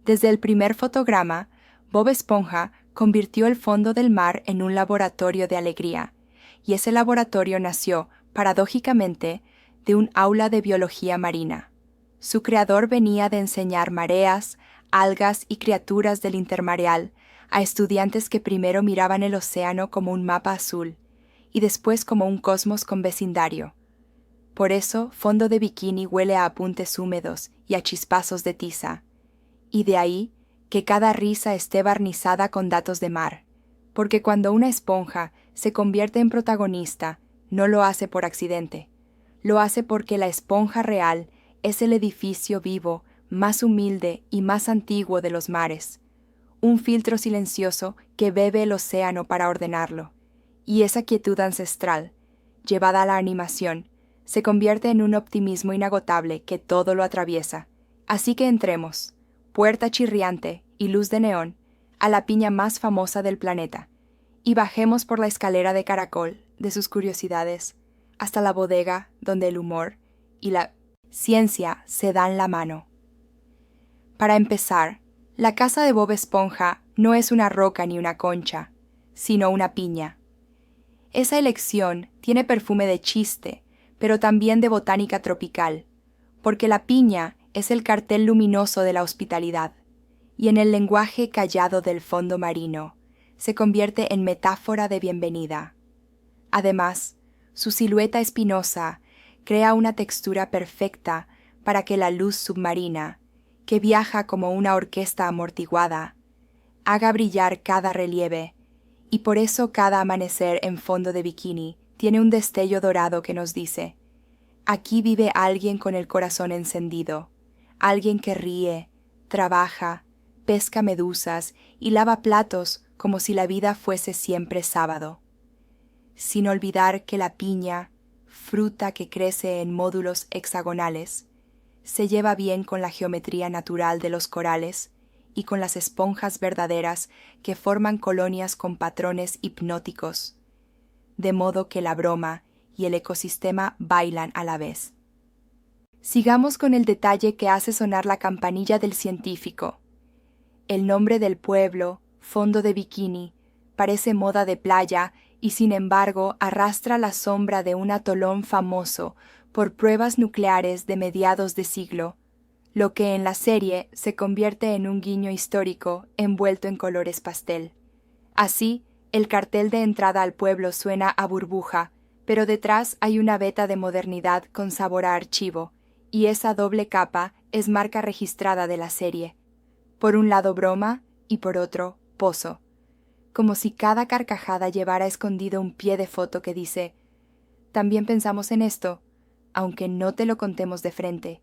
Desde el primer fotograma, Bob Esponja convirtió el fondo del mar en un laboratorio de alegría, y ese laboratorio nació, paradójicamente, de un aula de biología marina. Su creador venía de enseñar mareas, algas y criaturas del intermareal a estudiantes que primero miraban el océano como un mapa azul y después como un cosmos con vecindario. Por eso, Fondo de Bikini huele a apuntes húmedos y a chispazos de tiza, y de ahí que cada risa esté barnizada con datos de mar, porque cuando una esponja se convierte en protagonista, no lo hace por accidente, lo hace porque la esponja real es el edificio vivo más humilde y más antiguo de los mares, un filtro silencioso que bebe el océano para ordenarlo, y esa quietud ancestral, llevada a la animación, se convierte en un optimismo inagotable que todo lo atraviesa. Así que entremos, puerta chirriante y luz de neón, a la piña más famosa del planeta, y bajemos por la escalera de caracol de sus curiosidades hasta la bodega donde el humor y la ciencia se dan la mano. Para empezar, la casa de Bob Esponja no es una roca ni una concha, sino una piña. Esa elección tiene perfume de chiste, pero también de botánica tropical, porque la piña es el cartel luminoso de la hospitalidad, y en el lenguaje callado del fondo marino se convierte en metáfora de bienvenida. Además, su silueta espinosa crea una textura perfecta para que la luz submarina, que viaja como una orquesta amortiguada, haga brillar cada relieve, y por eso cada amanecer en Fondo de Bikini tiene un destello dorado que nos dice: aquí vive alguien con el corazón encendido, alguien que ríe, trabaja, pesca medusas y lava platos como si la vida fuese siempre sábado. Sin olvidar que la piña, fruta que crece en módulos hexagonales, se lleva bien con la geometría natural de los corales y con las esponjas verdaderas que forman colonias con patrones hipnóticos, de modo que la broma y el ecosistema bailan a la vez. Sigamos con el detalle que hace sonar la campanilla del científico. El nombre del pueblo, Fondo de Bikini, parece moda de playa y sin embargo arrastra la sombra de un atolón famoso por pruebas nucleares de mediados de siglo, lo que en la serie se convierte en un guiño histórico envuelto en colores pastel. Así, el cartel de entrada al pueblo suena a burbuja, pero detrás hay una veta de modernidad con sabor a archivo, y esa doble capa es marca registrada de la serie. Por un lado broma y por otro pozo, como si cada carcajada llevara escondido un pie de foto que dice: también pensamos en esto, aunque no te lo contemos de frente.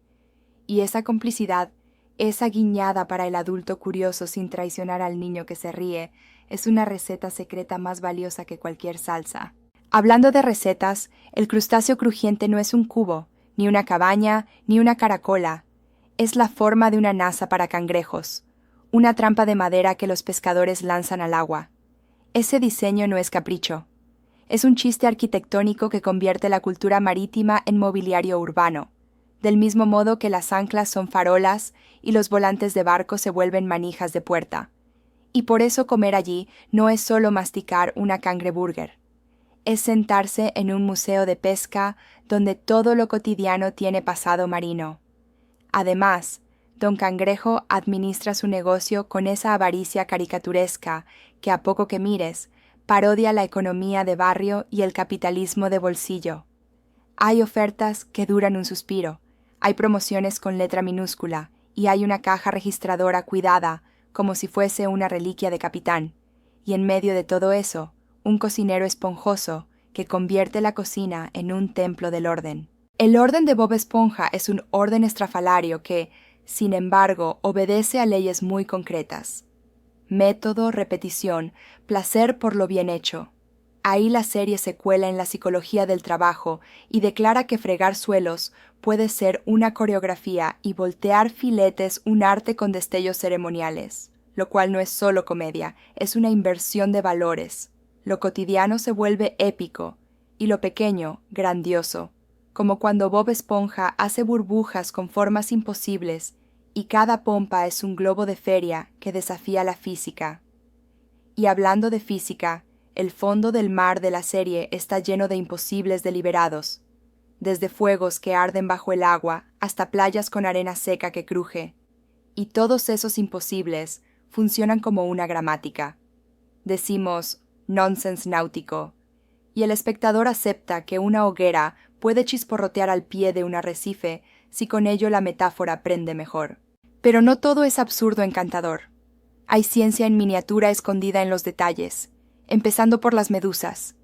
Y esa complicidad, esa guiñada para el adulto curioso sin traicionar al niño que se ríe, es una receta secreta más valiosa que cualquier salsa. Hablando de recetas, el crustáceo crujiente no es un cubo, ni una cabaña, ni una caracola. Es la forma de una nasa para cangrejos, una trampa de madera que los pescadores lanzan al agua. Ese diseño no es capricho. Es un chiste arquitectónico que convierte la cultura marítima en mobiliario urbano, del mismo modo que las anclas son farolas y los volantes de barco se vuelven manijas de puerta. Y por eso comer allí no es solo masticar una cangreburger. Es sentarse en un museo de pesca donde todo lo cotidiano tiene pasado marino. Además, Don Cangrejo administra su negocio con esa avaricia caricaturesca que, a poco que mires, parodia la economía de barrio y el capitalismo de bolsillo. Hay ofertas que duran un suspiro, hay promociones con letra minúscula y hay una caja registradora cuidada como si fuese una reliquia de capitán. Y en medio de todo eso, un cocinero esponjoso que convierte la cocina en un templo del orden. El orden de Bob Esponja es un orden estrafalario que, sin embargo, obedece a leyes muy concretas. Método, repetición, placer por lo bien hecho. Ahí la serie se cuela en la psicología del trabajo y declara que fregar suelos puede ser una coreografía y voltear filetes un arte con destellos ceremoniales, lo cual no es solo comedia, es una inversión de valores. Lo cotidiano se vuelve épico y lo pequeño, grandioso, como cuando Bob Esponja hace burbujas con formas imposibles y cada pompa es un globo de feria que desafía la física. Y hablando de física, el fondo del mar de la serie está lleno de imposibles deliberados, desde fuegos que arden bajo el agua hasta playas con arena seca que cruje. Y todos esos imposibles funcionan como una gramática. Decimos nonsense náutico, y el espectador acepta que una hoguera puede chisporrotear al pie de un arrecife si con ello la metáfora prende mejor. Pero no todo es absurdo encantador. Hay ciencia en miniatura escondida en los detalles, empezando por las medusas.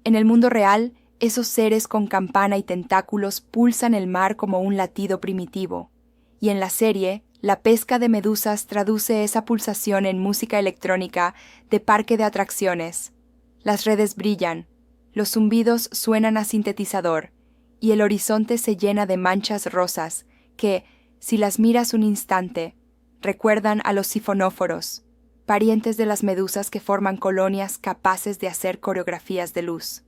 En el mundo real, esos seres con campana y tentáculos pulsan el mar como un latido primitivo, y en la serie, la pesca de medusas traduce esa pulsación en música electrónica de parque de atracciones. Las redes brillan, los zumbidos suenan a sintetizador, y el horizonte se llena de manchas rosas que, si las miras un instante, recuerdan a los sifonóforos, parientes de las medusas que forman colonias capaces de hacer coreografías de luz.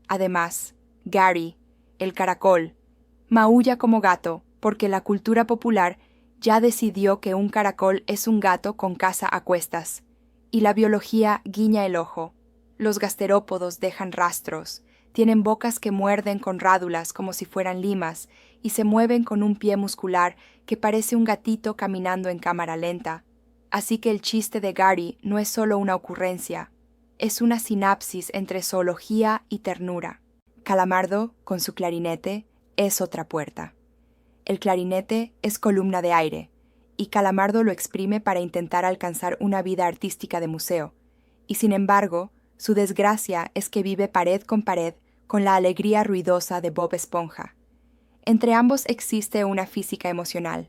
Además, Gary, el caracol, maulla como gato porque la cultura popular ya decidió que un caracol es un gato con casa a cuestas, y la biología guiña el ojo. Los gasterópodos dejan rastros, tienen bocas que muerden con rádulas como si fueran limas y se mueven con un pie muscular que parece un gatito caminando en cámara lenta. Así que el chiste de Gary no es solo una ocurrencia, es una sinapsis entre zoología y ternura. Calamardo, con su clarinete, es otra puerta. El clarinete es columna de aire, y Calamardo lo exprime para intentar alcanzar una vida artística de museo, y sin embargo, su desgracia es que vive pared con pared con la alegría ruidosa de Bob Esponja. Entre ambos existe una física emocional,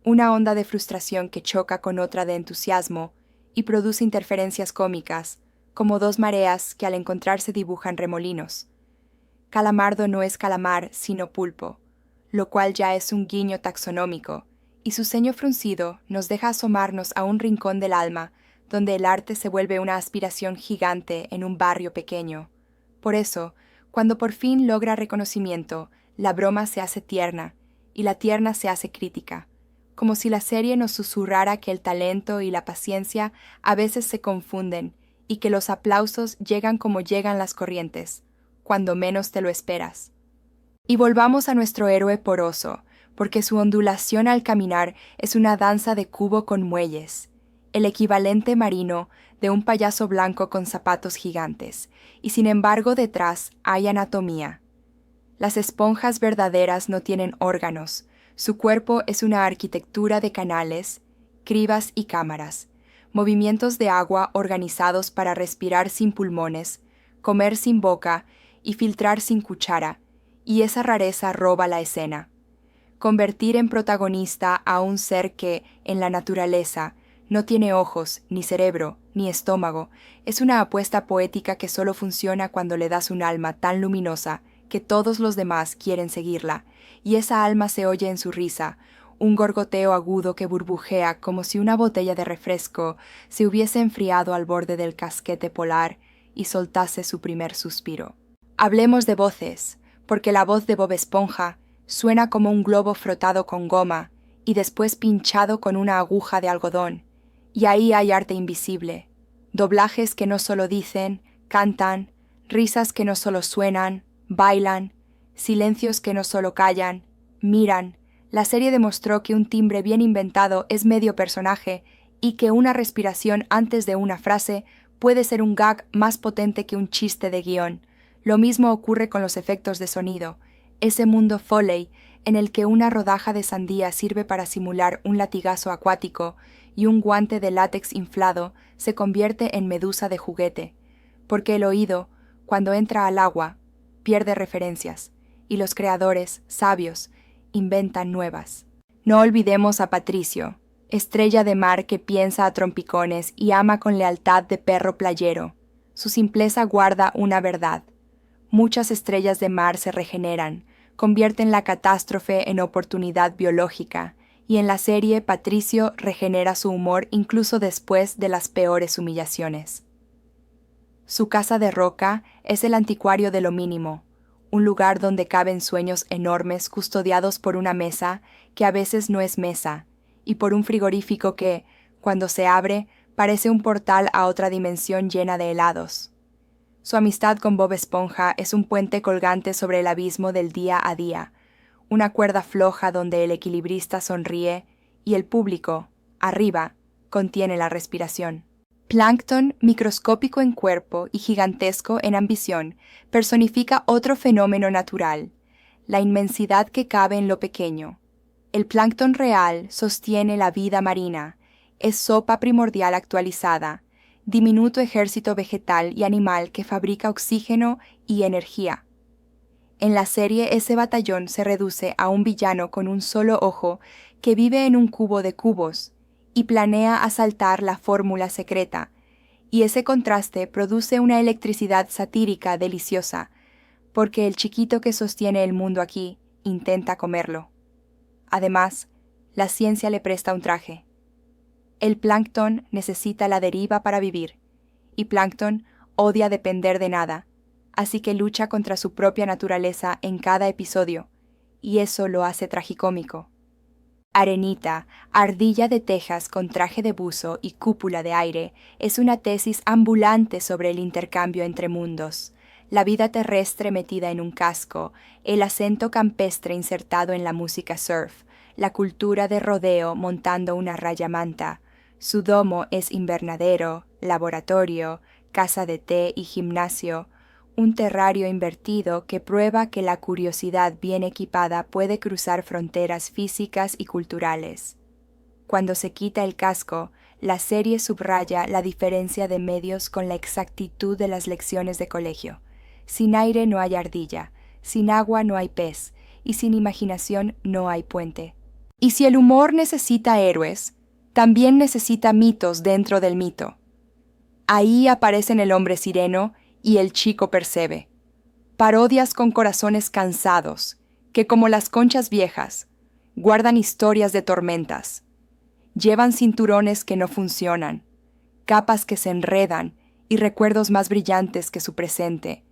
una onda de frustración que choca con otra de entusiasmo y produce interferencias cómicas, como dos mareas que al encontrarse dibujan remolinos. Calamardo no es calamar, sino pulpo, lo cual ya es un guiño taxonómico, y su ceño fruncido nos deja asomarnos a un rincón del alma donde el arte se vuelve una aspiración gigante en un barrio pequeño. Por eso, cuando por fin logra reconocimiento, la broma se hace tierna, y la tierna se hace crítica, como si la serie nos susurrara que el talento y la paciencia a veces se confunden, y que los aplausos llegan como llegan las corrientes, cuando menos te lo esperas. Y volvamos a nuestro héroe poroso, porque su ondulación al caminar es una danza de cubo con muelles, el equivalente marino de un payaso blanco con zapatos gigantes, y sin embargo detrás hay anatomía. Las esponjas verdaderas no tienen órganos, su cuerpo es una arquitectura de canales, cribas y cámaras, movimientos de agua organizados para respirar sin pulmones, comer sin boca y filtrar sin cuchara, y esa rareza roba la escena. Convertir en protagonista a un ser que, en la naturaleza, no tiene ojos, ni cerebro, ni estómago, es una apuesta poética que solo funciona cuando le das un alma tan luminosa que todos los demás quieren seguirla, y esa alma se oye en su risa, un gorgoteo agudo que burbujea como si una botella de refresco se hubiese enfriado al borde del casquete polar y soltase su primer suspiro. Hablemos de voces, porque la voz de Bob Esponja suena como un globo frotado con goma y después pinchado con una aguja de algodón, y ahí hay arte invisible, doblajes que no solo dicen, cantan, risas que no solo suenan, bailan, silencios que no solo callan, miran. La serie demostró que un timbre bien inventado es medio personaje y que una respiración antes de una frase puede ser un gag más potente que un chiste de guión. Lo mismo ocurre con los efectos de sonido, ese mundo Foley en el que una rodaja de sandía sirve para simular un latigazo acuático y un guante de látex inflado se convierte en medusa de juguete, porque el oído, cuando entra al agua, pierde referencias, y los creadores, sabios, inventan nuevas. No olvidemos a Patricio, estrella de mar que piensa a trompicones y ama con lealtad de perro playero. Su simpleza guarda una verdad. Muchas estrellas de mar se regeneran, convierten la catástrofe en oportunidad biológica, y en la serie Patricio regenera su humor incluso después de las peores humillaciones. Su casa de roca es el anticuario de lo mínimo, un lugar donde caben sueños enormes custodiados por una mesa que a veces no es mesa, y por un frigorífico que, cuando se abre, parece un portal a otra dimensión llena de helados. Su amistad con Bob Esponja es un puente colgante sobre el abismo del día a día, una cuerda floja donde el equilibrista sonríe y el público, arriba, contiene la respiración. Plancton, microscópico en cuerpo y gigantesco en ambición, personifica otro fenómeno natural, la inmensidad que cabe en lo pequeño. El plancton real sostiene la vida marina, es sopa primordial actualizada, diminuto ejército vegetal y animal que fabrica oxígeno y energía. En la serie ese batallón se reduce a un villano con un solo ojo que vive en un cubo de cubos y planea asaltar la fórmula secreta, y ese contraste produce una electricidad satírica deliciosa, porque el chiquito que sostiene el mundo aquí intenta comerlo. Además, la ciencia le presta un traje. El plancton necesita la deriva para vivir, y Plancton odia depender de nada, así que lucha contra su propia naturaleza en cada episodio, y eso lo hace tragicómico. Arenita, ardilla de Texas con traje de buzo y cúpula de aire, es una tesis ambulante sobre el intercambio entre mundos, la vida terrestre metida en un casco, el acento campestre insertado en la música surf, la cultura de rodeo montando una raya manta. Su domo es invernadero, laboratorio, casa de té y gimnasio, un terrario invertido que prueba que la curiosidad bien equipada puede cruzar fronteras físicas y culturales. Cuando se quita el casco, la serie subraya la diferencia de medios con la exactitud de las lecciones de colegio. Sin aire no hay ardilla, sin agua no hay pez, y sin imaginación no hay puente. Y si el humor necesita héroes, también necesita mitos dentro del mito. Ahí aparecen el hombre sireno y el chico Percebe, parodias con corazones cansados, que como las conchas viejas, guardan historias de tormentas, llevan cinturones que no funcionan, capas que se enredan y recuerdos más brillantes que su presente,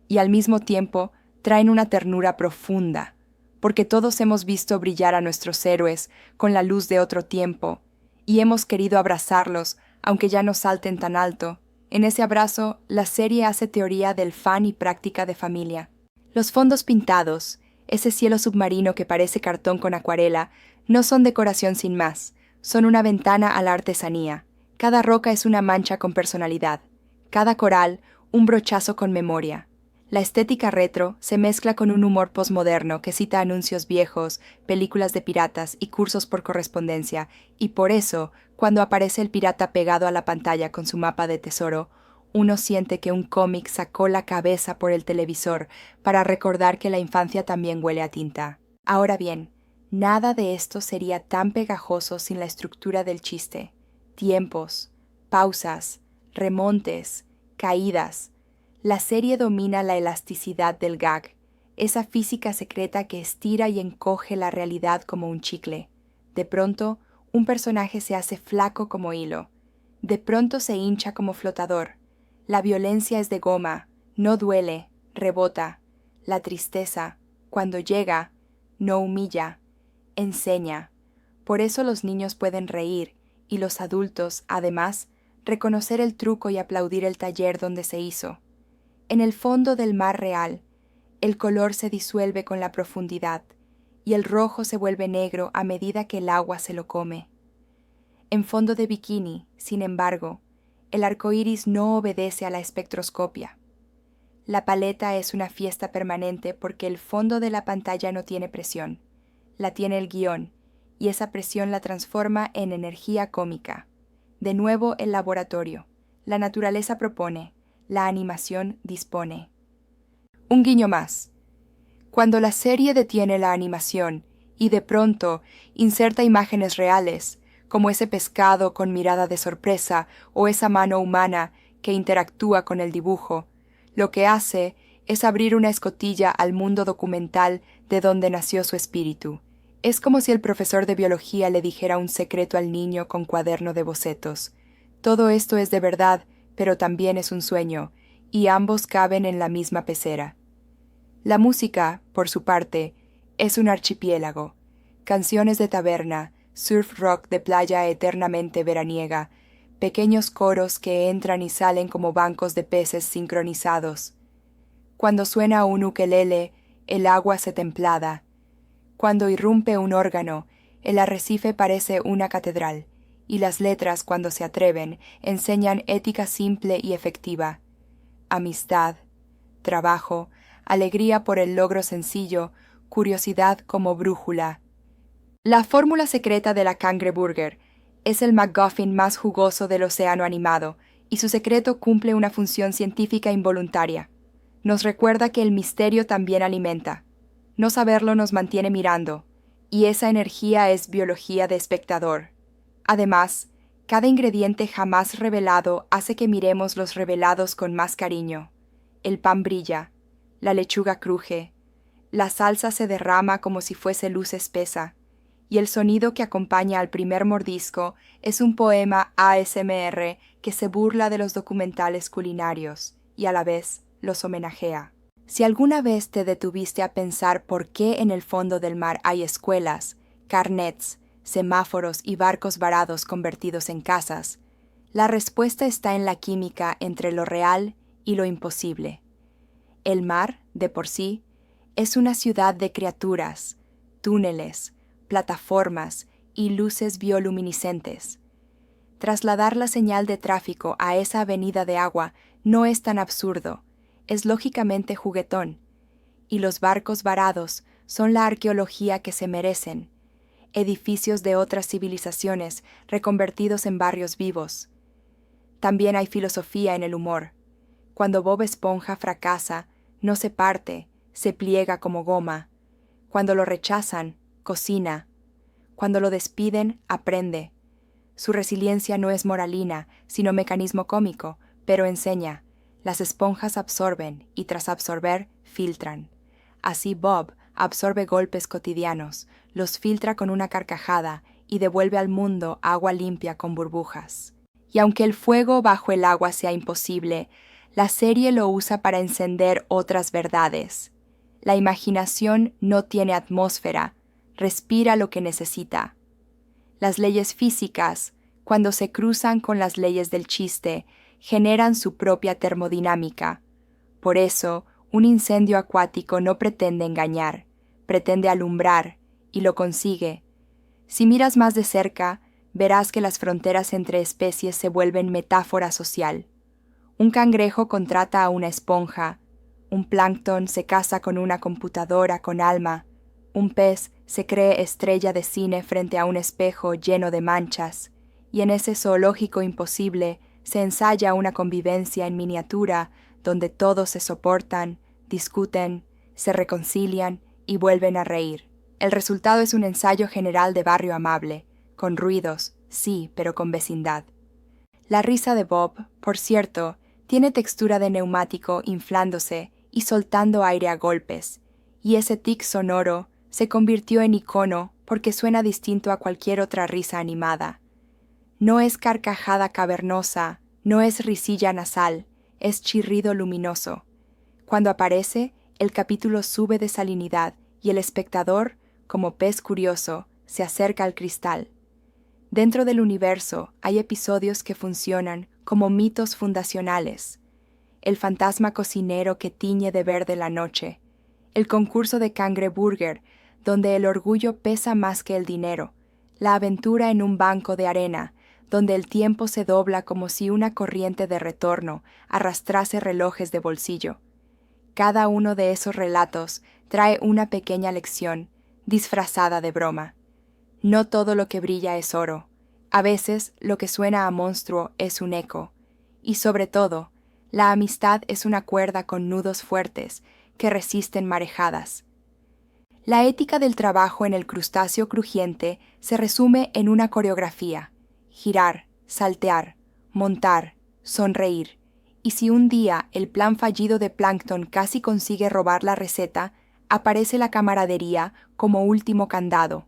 y al mismo tiempo traen una ternura profunda, porque todos hemos visto brillar a nuestros héroes con la luz de otro tiempo, y hemos querido abrazarlos, aunque ya no salten tan alto. En ese abrazo, la serie hace teoría del fan y práctica de familia. Los fondos pintados, ese cielo submarino que parece cartón con acuarela, no son decoración sin más, son una ventana a la artesanía. Cada roca es una mancha con personalidad, cada coral un brochazo con memoria. La estética retro se mezcla con un humor posmoderno que cita anuncios viejos, películas de piratas y cursos por correspondencia, y por eso, cuando aparece el pirata pegado a la pantalla con su mapa de tesoro, uno siente que un cómic sacó la cabeza por el televisor para recordar que la infancia también huele a tinta. Ahora bien, nada de esto sería tan pegajoso sin la estructura del chiste. Tiempos, pausas, remontes, caídas. La serie domina la elasticidad del gag, esa física secreta que estira y encoge la realidad como un chicle. De pronto, un personaje se hace flaco como hilo. De pronto se hincha como flotador. La violencia es de goma, no duele, rebota. La tristeza, cuando llega, no humilla, enseña. Por eso los niños pueden reír y los adultos, además, reconocer el truco y aplaudir el taller donde se hizo. En el fondo del mar real, el color se disuelve con la profundidad y el rojo se vuelve negro a medida que el agua se lo come. En fondo de bikini, sin embargo, el arco iris no obedece a la espectroscopia. La paleta es una fiesta permanente porque el fondo de la pantalla no tiene presión, la tiene el guión, y esa presión la transforma en energía cómica. De nuevo el laboratorio. La naturaleza propone, la animación dispone. Un guiño más. Cuando la serie detiene la animación y de pronto inserta imágenes reales, como ese pescado con mirada de sorpresa o esa mano humana que interactúa con el dibujo, lo que hace es abrir una escotilla al mundo documental de donde nació su espíritu. Es como si el profesor de biología le dijera un secreto al niño con cuaderno de bocetos. Todo esto es de verdad, pero también es un sueño, y ambos caben en la misma pecera. La música, por su parte, es un archipiélago. Canciones de taberna, surf rock de playa eternamente veraniega, pequeños coros que entran y salen como bancos de peces sincronizados. Cuando suena un ukelele, el agua se templada. Cuando irrumpe un órgano, el arrecife parece una catedral, y las letras, cuando se atreven, enseñan ética simple y efectiva. Amistad, trabajo, alegría por el logro sencillo, curiosidad como brújula. La fórmula secreta de la cangreburger es el MacGuffin más jugoso del océano animado, y su secreto cumple una función científica involuntaria. Nos recuerda que el misterio también alimenta. No saberlo nos mantiene mirando, y esa energía es biología de espectador. Además, cada ingrediente jamás revelado hace que miremos los revelados con más cariño. El pan brilla, la lechuga cruje, la salsa se derrama como si fuese luz espesa, y el sonido que acompaña al primer mordisco es un poema ASMR que se burla de los documentales culinarios y a la vez los homenajea. Si alguna vez te detuviste a pensar por qué en el fondo del mar hay escuelas, carnets, semáforos y barcos varados convertidos en casas, la respuesta está en la química entre lo real y lo imposible. El mar, de por sí, es una ciudad de criaturas, túneles, plataformas y luces bioluminiscentes. Trasladar la señal de tráfico a esa avenida de agua no es tan absurdo, es lógicamente juguetón, y los barcos varados son la arqueología que se merecen, edificios de otras civilizaciones reconvertidos en barrios vivos. También hay filosofía en el humor. Cuando Bob Esponja fracasa, no se parte, se pliega como goma. Cuando lo rechazan, cocina. Cuando lo despiden, aprende. Su resiliencia no es moralina, sino mecanismo cómico, pero enseña. Las esponjas absorben y tras absorber, filtran. Así Bob absorbe golpes cotidianos, los filtra con una carcajada y devuelve al mundo agua limpia con burbujas. Y aunque el fuego bajo el agua sea imposible, la serie lo usa para encender otras verdades. La imaginación no tiene atmósfera, respira lo que necesita. Las leyes físicas, cuando se cruzan con las leyes del chiste, generan su propia termodinámica. Por eso, un incendio acuático no pretende engañar, pretende alumbrar, y lo consigue. Si miras más de cerca, verás que las fronteras entre especies se vuelven metáfora social. Un cangrejo contrata a una esponja, un plancton se casa con una computadora con alma, un pez se cree estrella de cine frente a un espejo lleno de manchas, y en ese zoológico imposible se ensaya una convivencia en miniatura donde todos se soportan, discuten, se reconcilian y vuelven a reír. El resultado es un ensayo general de barrio amable, con ruidos, sí, pero con vecindad. La risa de Bob, por cierto, tiene textura de neumático inflándose y soltando aire a golpes, y ese tic sonoro se convirtió en icono porque suena distinto a cualquier otra risa animada. No es carcajada cavernosa, no es risilla nasal, es chirrido luminoso. Cuando aparece, el capítulo sube de salinidad y el espectador, como pez curioso, se acerca al cristal. Dentro del universo hay episodios que funcionan como mitos fundacionales. El fantasma cocinero que tiñe de verde la noche, el concurso de cangreburger, donde el orgullo pesa más que el dinero, la aventura en un banco de arena, donde el tiempo se dobla como si una corriente de retorno arrastrase relojes de bolsillo. Cada uno de esos relatos trae una pequeña lección, disfrazada de broma. No todo lo que brilla es oro. A veces lo que suena a monstruo es un eco. Y sobre todo, la amistad es una cuerda con nudos fuertes que resisten marejadas. La ética del trabajo en el crustáceo crujiente se resume en una coreografía: girar, saltear, montar, sonreír. Y si un día el plan fallido de Plankton casi consigue robar la receta, aparece la camaradería como último candado.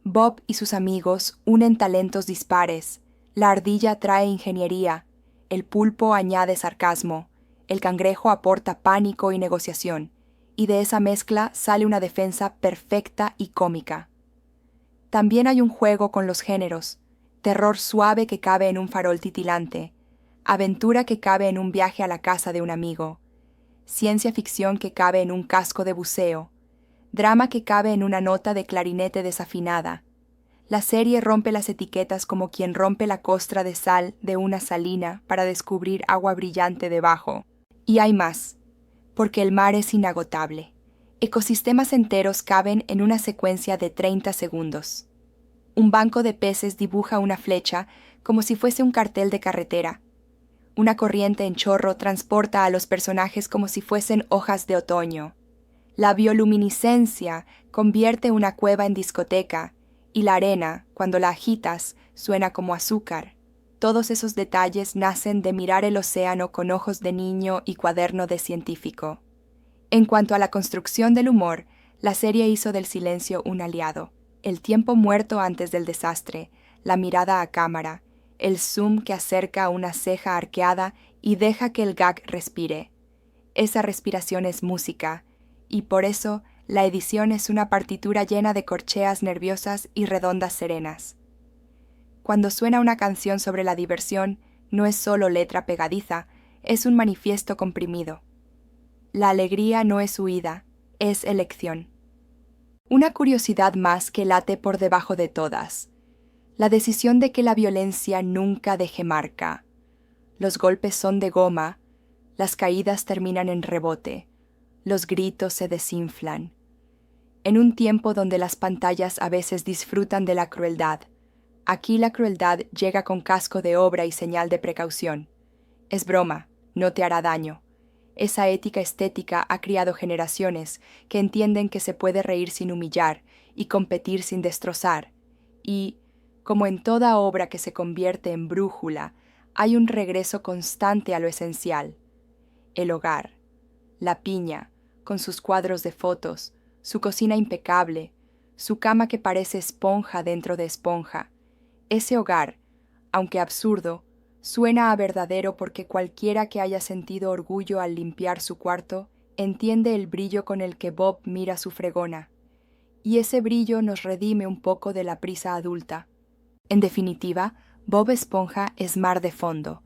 Bob y sus amigos unen talentos dispares, la ardilla trae ingeniería, el pulpo añade sarcasmo, el cangrejo aporta pánico y negociación, y de esa mezcla sale una defensa perfecta y cómica. También hay un juego con los géneros: terror suave que cabe en un farol titilante, aventura que cabe en un viaje a la casa de un amigo, ciencia ficción que cabe en un casco de buceo, drama que cabe en una nota de clarinete desafinada. La serie rompe las etiquetas como quien rompe la costra de sal de una salina para descubrir agua brillante debajo. Y hay más, porque el mar es inagotable. Ecosistemas enteros caben en una secuencia de 30 segundos. Un banco de peces dibuja una flecha como si fuese un cartel de carretera. Una corriente en chorro transporta a los personajes como si fuesen hojas de otoño. La bioluminiscencia convierte una cueva en discoteca, y la arena, cuando la agitas, suena como azúcar. Todos esos detalles nacen de mirar el océano con ojos de niño y cuaderno de científico. En cuanto a la construcción del humor, la serie hizo del silencio un aliado. El tiempo muerto antes del desastre, la mirada a cámara, el zoom que acerca una ceja arqueada y deja que el gag respire. Esa respiración es música, y por eso la edición es una partitura llena de corcheas nerviosas y redondas serenas. Cuando suena una canción sobre la diversión, no es solo letra pegadiza, es un manifiesto comprimido. La alegría no es huida, es elección. Una curiosidad más que late por debajo de todas: la decisión de que la violencia nunca deje marca. Los golpes son de goma, las caídas terminan en rebote, los gritos se desinflan. En un tiempo donde las pantallas a veces disfrutan de la crueldad, aquí la crueldad llega con casco de obra y señal de precaución. Es broma, no te hará daño. Esa ética estética ha criado generaciones que entienden que se puede reír sin humillar y competir sin destrozar. Y, como en toda obra que se convierte en brújula, hay un regreso constante a lo esencial: el hogar, la piña, con sus cuadros de fotos, su cocina impecable, su cama que parece esponja dentro de esponja. Ese hogar, aunque absurdo, suena a verdadero porque cualquiera que haya sentido orgullo al limpiar su cuarto entiende el brillo con el que Bob mira su fregona. Y ese brillo nos redime un poco de la prisa adulta. En definitiva, Bob Esponja es mar de fondo,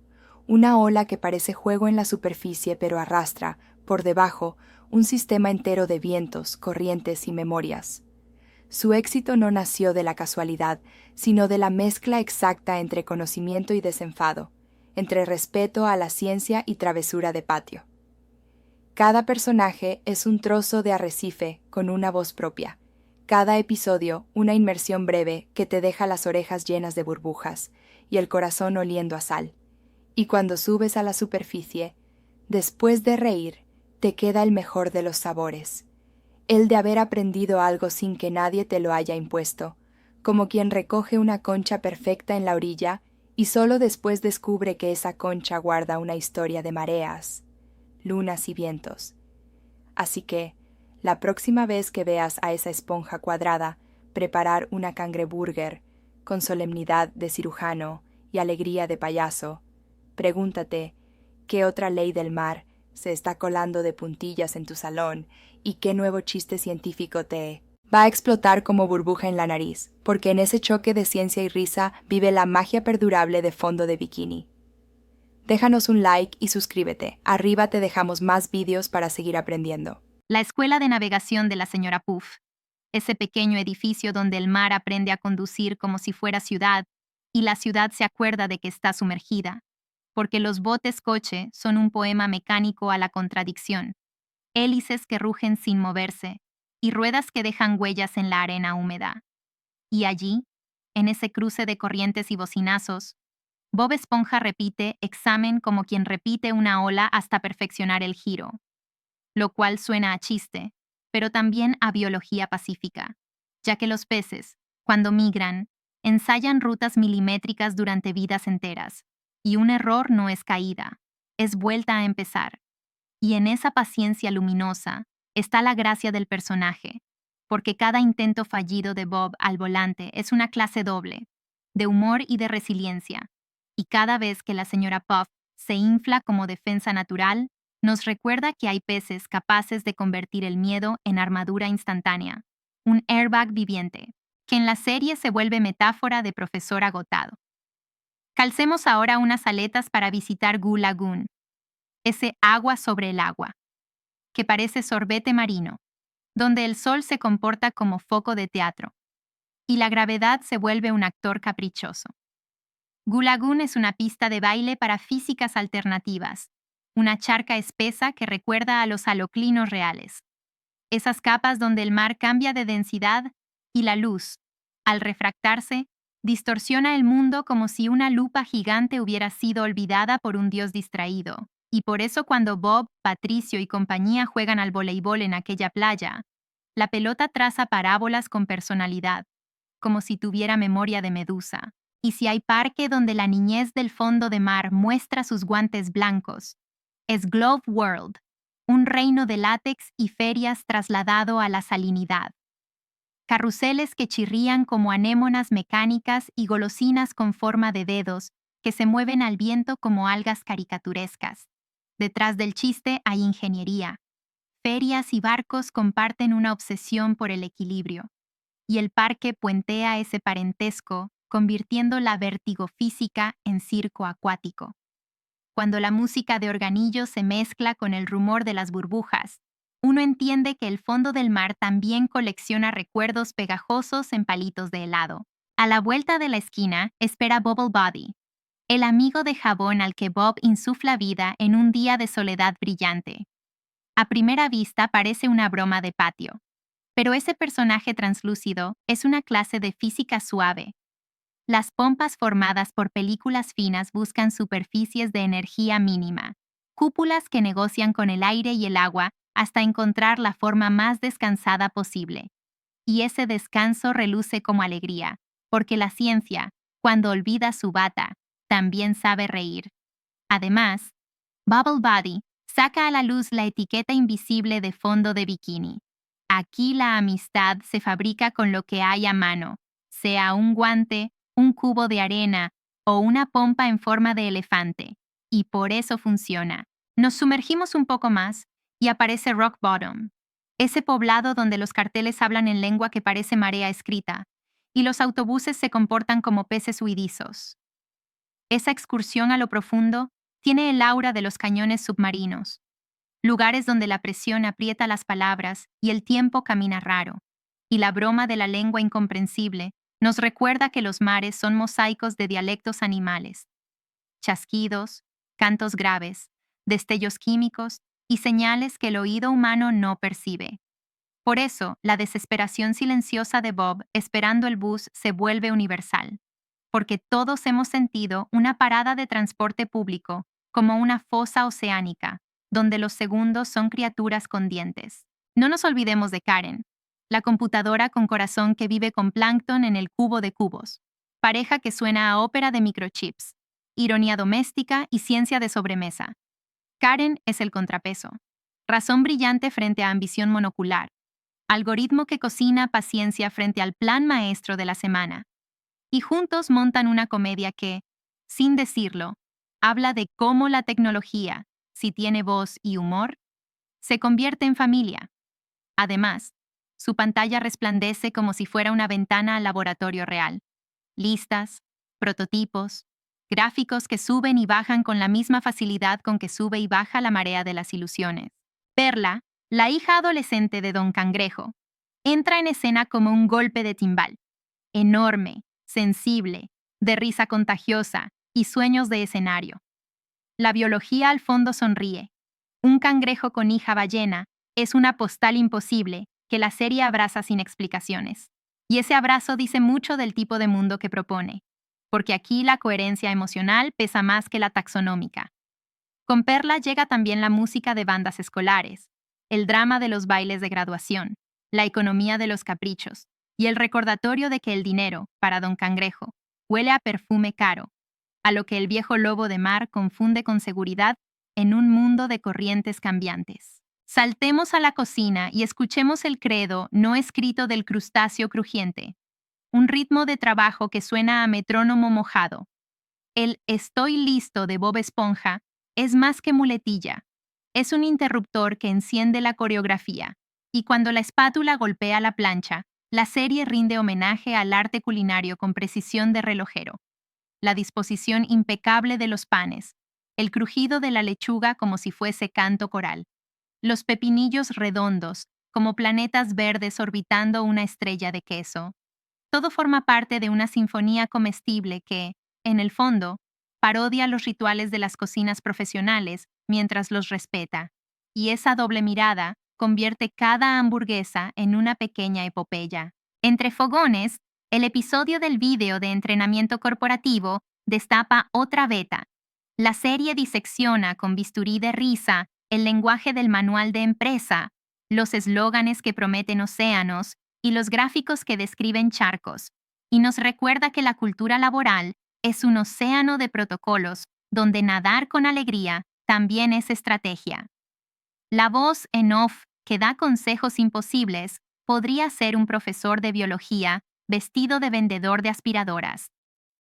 una ola que parece juego en la superficie pero arrastra, por debajo, un sistema entero de vientos, corrientes y memorias. Su éxito no nació de la casualidad, sino de la mezcla exacta entre conocimiento y desenfado, entre respeto a la ciencia y travesura de patio. Cada personaje es un trozo de arrecife con una voz propia. Cada episodio, una inmersión breve que te deja las orejas llenas de burbujas y el corazón oliendo a sal. Y cuando subes a la superficie, después de reír, te queda el mejor de los sabores: el de haber aprendido algo sin que nadie te lo haya impuesto, como quien recoge una concha perfecta en la orilla y solo después descubre que esa concha guarda una historia de mareas, lunas y vientos. Así que, la próxima vez que veas a esa esponja cuadrada preparar una cangreburger con solemnidad de cirujano y alegría de payaso, pregúntate qué otra ley del mar se está colando de puntillas en tu salón y qué nuevo chiste científico te va a explotar como burbuja en la nariz, porque en ese choque de ciencia y risa vive la magia perdurable de Fondo de Bikini. Déjanos un like y suscríbete. Arriba te dejamos más vídeos para seguir aprendiendo. La Escuela de Navegación de la Señora Puff, ese pequeño edificio donde el mar aprende a conducir como si fuera ciudad, y la ciudad se acuerda de que está sumergida, porque los botes coche son un poema mecánico a la contradicción, hélices que rugen sin moverse, y ruedas que dejan huellas en la arena húmeda. Y allí, en ese cruce de corrientes y bocinazos, Bob Esponja repite examen como quien repite una ola hasta perfeccionar el giro, lo cual suena a chiste, pero también a biología pacífica, ya que los peces, cuando migran, ensayan rutas milimétricas durante vidas enteras, y un error no es caída, es vuelta a empezar. Y en esa paciencia luminosa está la gracia del personaje, porque cada intento fallido de Bob al volante es una clase doble, de humor y de resiliencia, y cada vez que la señora Puff se infla como defensa natural, nos recuerda que hay peces capaces de convertir el miedo en armadura instantánea, un airbag viviente, que en la serie se vuelve metáfora de profesor agotado. Calcemos ahora unas aletas para visitar Goo Lagoon, ese agua sobre el agua, que parece sorbete marino, donde el sol se comporta como foco de teatro, y la gravedad se vuelve un actor caprichoso. Goo Lagoon es una pista de baile para físicas alternativas, una charca espesa que recuerda a los haloclinos reales, esas capas donde el mar cambia de densidad y la luz, al refractarse, distorsiona el mundo como si una lupa gigante hubiera sido olvidada por un dios distraído. Y por eso cuando Bob, Patricio y compañía juegan al voleibol en aquella playa, la pelota traza parábolas con personalidad, como si tuviera memoria de medusa. Y si hay parque donde la niñez del fondo de mar muestra sus guantes blancos, es Glove World, un reino de látex y ferias trasladado a la salinidad. Carruseles que chirrían como anémonas mecánicas y golosinas con forma de dedos que se mueven al viento como algas caricaturescas. Detrás del chiste hay ingeniería. Ferias y barcos comparten una obsesión por el equilibrio, y el parque puentea ese parentesco, convirtiendo la vertigofísica en circo acuático. Cuando la música de organillo se mezcla con el rumor de las burbujas, uno entiende que el fondo del mar también colecciona recuerdos pegajosos en palitos de helado. A la vuelta de la esquina espera Bubble Body, el amigo de jabón al que Bob insufla vida en un día de soledad brillante. A primera vista parece una broma de patio, pero ese personaje translúcido es una clase de física suave. Las pompas formadas por películas finas buscan superficies de energía mínima, cúpulas que negocian con el aire y el agua hasta encontrar la forma más descansada posible. Y ese descanso reluce como alegría, porque la ciencia, cuando olvida su bata, también sabe reír. Además, Bubble Body saca a la luz la etiqueta invisible de fondo de bikini. Aquí la amistad se fabrica con lo que hay a mano, sea un guante, un cubo de arena o una pompa en forma de elefante, y por eso funciona. Nos sumergimos un poco más y aparece Rock Bottom, ese poblado donde los carteles hablan en lengua que parece marea escrita, y los autobuses se comportan como peces huidizos. Esa excursión a lo profundo tiene el aura de los cañones submarinos, lugares donde la presión aprieta las palabras y el tiempo camina raro, y la broma de la lengua incomprensible nos recuerda que los mares son mosaicos de dialectos animales, chasquidos, cantos graves, destellos químicos y señales que el oído humano no percibe. Por eso, la desesperación silenciosa de Bob esperando el bus se vuelve universal, porque todos hemos sentido una parada de transporte público como una fosa oceánica, donde los segundos son criaturas con dientes. No nos olvidemos de Karen, la computadora con corazón que vive con plancton en el cubo de cubos, pareja que suena a ópera de microchips, ironía doméstica y ciencia de sobremesa. Karen es el contrapeso, razón brillante frente a ambición monocular, algoritmo que cocina paciencia frente al plan maestro de la semana. Y juntos montan una comedia que, sin decirlo, habla de cómo la tecnología, si tiene voz y humor, se convierte en familia. Además, su pantalla resplandece como si fuera una ventana al laboratorio real. Listas, prototipos, gráficos que suben y bajan con la misma facilidad con que sube y baja la marea de las ilusiones. Perla, la hija adolescente de Don Cangrejo, entra en escena como un golpe de timbal. Enorme, sensible, de risa contagiosa y sueños de escenario. La biología al fondo sonríe. Un cangrejo con hija ballena es una postal imposible que la serie abraza sin explicaciones. Y ese abrazo dice mucho del tipo de mundo que propone, porque aquí la coherencia emocional pesa más que la taxonómica. Con Perla llega también la música de bandas escolares, el drama de los bailes de graduación, la economía de los caprichos, y el recordatorio de que el dinero, para Don Cangrejo, huele a perfume caro, a lo que el viejo lobo de mar confunde con seguridad en un mundo de corrientes cambiantes. Saltemos a la cocina y escuchemos el credo no escrito del crustáceo crujiente, un ritmo de trabajo que suena a metrónomo mojado. El "estoy listo" de Bob Esponja es más que muletilla, es un interruptor que enciende la coreografía, y cuando la espátula golpea la plancha, La serie rinde homenaje al arte culinario con precisión de relojero, la disposición impecable de los panes, el crujido de la lechuga como si fuese canto coral, los pepinillos redondos, como planetas verdes orbitando una estrella de queso. Todo forma parte de una sinfonía comestible que, en el fondo, parodia los rituales de las cocinas profesionales mientras los respeta, y esa doble mirada convierte cada hamburguesa en una pequeña epopeya. Entre fogones, el episodio del vídeo de entrenamiento corporativo destapa otra beta. La serie disecciona con bisturí de risa el lenguaje del manual de empresa, los eslóganes que prometen océanos y los gráficos que describen charcos, y nos recuerda que la cultura laboral es un océano de protocolos donde nadar con alegría también es estrategia. La voz en off que da consejos imposibles podría ser un profesor de biología vestido de vendedor de aspiradoras.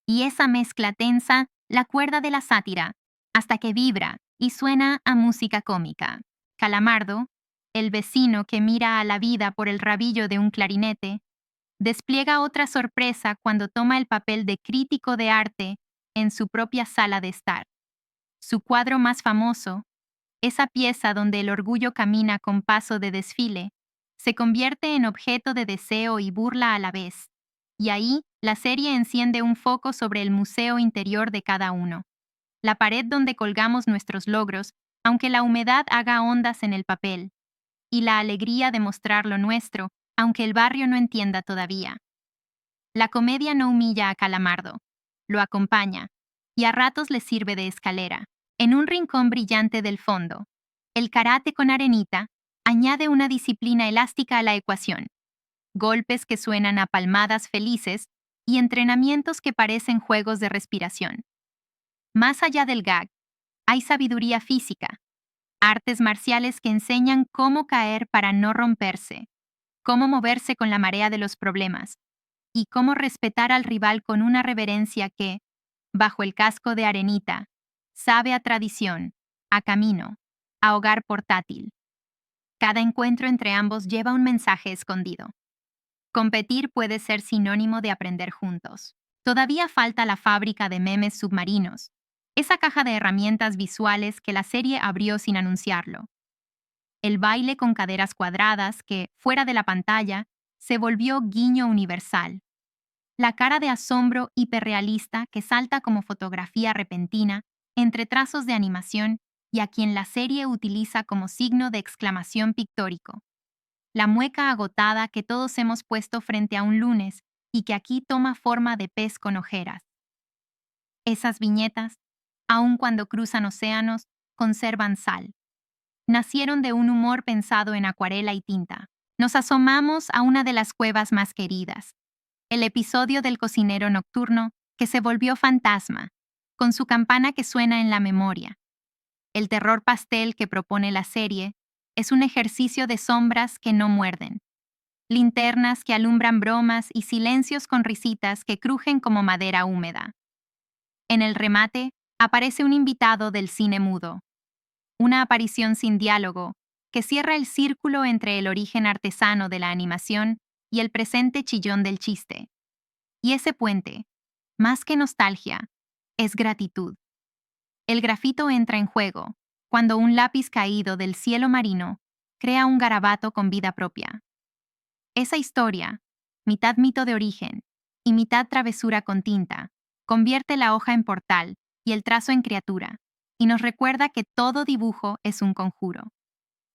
Y esa mezcla tensa la cuerda de la sátira, hasta que vibra y suena a música cómica. Calamardo, el vecino que mira a la vida por el rabillo de un clarinete, despliega otra sorpresa cuando toma el papel de crítico de arte en su propia sala de estar. Su cuadro más famoso, esa pieza donde el orgullo camina con paso de desfile, se convierte en objeto de deseo y burla a la vez. Y ahí, la serie enciende un foco sobre el museo interior de cada uno. La pared donde colgamos nuestros logros, aunque la humedad haga ondas en el papel. Y la alegría de mostrar lo nuestro, aunque el barrio no entienda todavía. La comedia no humilla a Calamardo, lo acompaña, y a ratos le sirve de escalera. En un rincón brillante del fondo, el karate con arenita añade una disciplina elástica a la ecuación, golpes que suenan a palmadas felices y entrenamientos que parecen juegos de respiración. Más allá del gag, hay sabiduría física, artes marciales que enseñan cómo caer para no romperse, cómo moverse con la marea de los problemas y cómo respetar al rival con una reverencia que, bajo el casco de arenita, sabe a tradición, a camino, a hogar portátil. Cada encuentro entre ambos lleva un mensaje escondido. Competir puede ser sinónimo de aprender juntos. Todavía falta la fábrica de memes submarinos, esa caja de herramientas visuales que la serie abrió sin anunciarlo. El baile con caderas cuadradas que, fuera de la pantalla, se volvió guiño universal. La cara de asombro hiperrealista que salta como fotografía repentina entre trazos de animación y a quien la serie utiliza como signo de exclamación pictórico. La mueca agotada que todos hemos puesto frente a un lunes y que aquí toma forma de pez con ojeras. Esas viñetas, aun cuando cruzan océanos, conservan sal. Nacieron de un humor pensado en acuarela y tinta. Nos asomamos a una de las cuevas más queridas, el episodio del cocinero nocturno que se volvió fantasma, con su campana que suena en la memoria. El terror pastel que propone la serie es un ejercicio de sombras que no muerden, linternas que alumbran bromas y silencios con risitas que crujen como madera húmeda. En el remate aparece un invitado del cine mudo, una aparición sin diálogo que cierra el círculo entre el origen artesano de la animación y el presente chillón del chiste. Y ese puente, más que nostalgia, es gratitud. El grafito entra en juego cuando un lápiz caído del cielo marino crea un garabato con vida propia. Esa historia, mitad mito de origen y mitad travesura con tinta, convierte la hoja en portal y el trazo en criatura, y nos recuerda que todo dibujo es un conjuro.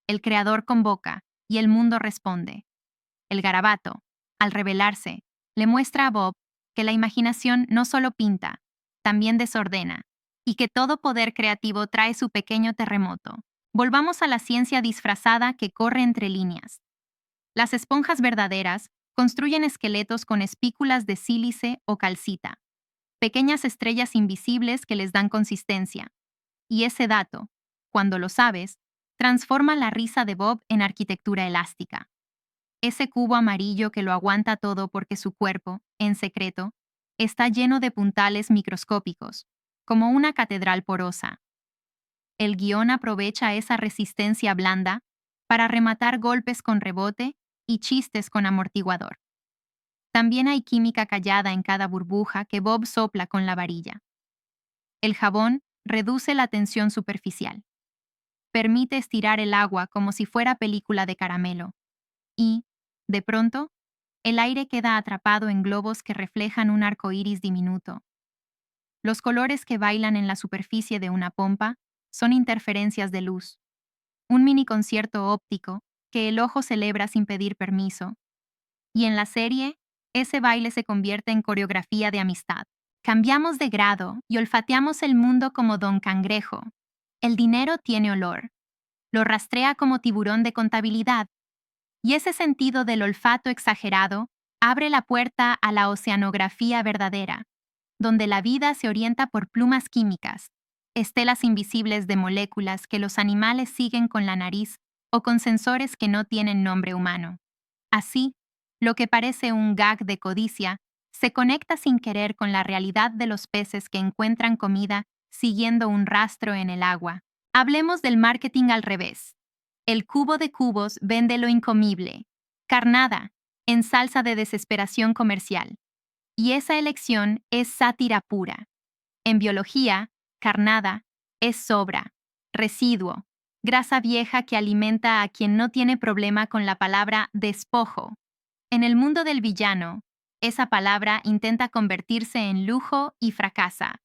El creador convoca y el mundo responde. El garabato, al revelarse, le muestra a Bob que la imaginación no solo pinta, también desordena, y que todo poder creativo trae su pequeño terremoto. Volvamos a la ciencia disfrazada que corre entre líneas. Las esponjas verdaderas construyen esqueletos con espículas de sílice o calcita, pequeñas estrellas invisibles que les dan consistencia. Y ese dato, cuando lo sabes, transforma la risa de Bob en arquitectura elástica. Ese cubo amarillo que lo aguanta todo porque su cuerpo, en secreto, está lleno de puntales microscópicos, como una catedral porosa. El guión aprovecha esa resistencia blanda para rematar golpes con rebote y chistes con amortiguador. También hay química callada en cada burbuja que Bob sopla con la varilla. El jabón reduce la tensión superficial. Permite estirar el agua como si fuera película de caramelo. Y, de pronto, el aire queda atrapado en globos que reflejan un arco iris diminuto. Los colores que bailan en la superficie de una pompa son interferencias de luz. Un mini concierto óptico que el ojo celebra sin pedir permiso. Y en la serie, ese baile se convierte en coreografía de amistad. Cambiamos de grado y olfateamos el mundo como Don Cangrejo. El dinero tiene olor. Lo rastrea como tiburón de contabilidad. Y ese sentido del olfato exagerado abre la puerta a la oceanografía verdadera, donde la vida se orienta por plumas químicas, estelas invisibles de moléculas que los animales siguen con la nariz o con sensores que no tienen nombre humano. Así, lo que parece un gag de codicia se conecta sin querer con la realidad de los peces que encuentran comida siguiendo un rastro en el agua. Hablemos del marketing al revés. El cubo de cubos vende lo incomible, carnada, en salsa de desesperación comercial. Y esa elección es sátira pura. En biología, carnada es sobra, residuo, grasa vieja que alimenta a quien no tiene problema con la palabra despojo. En el mundo del villano, esa palabra intenta convertirse en lujo y fracasa.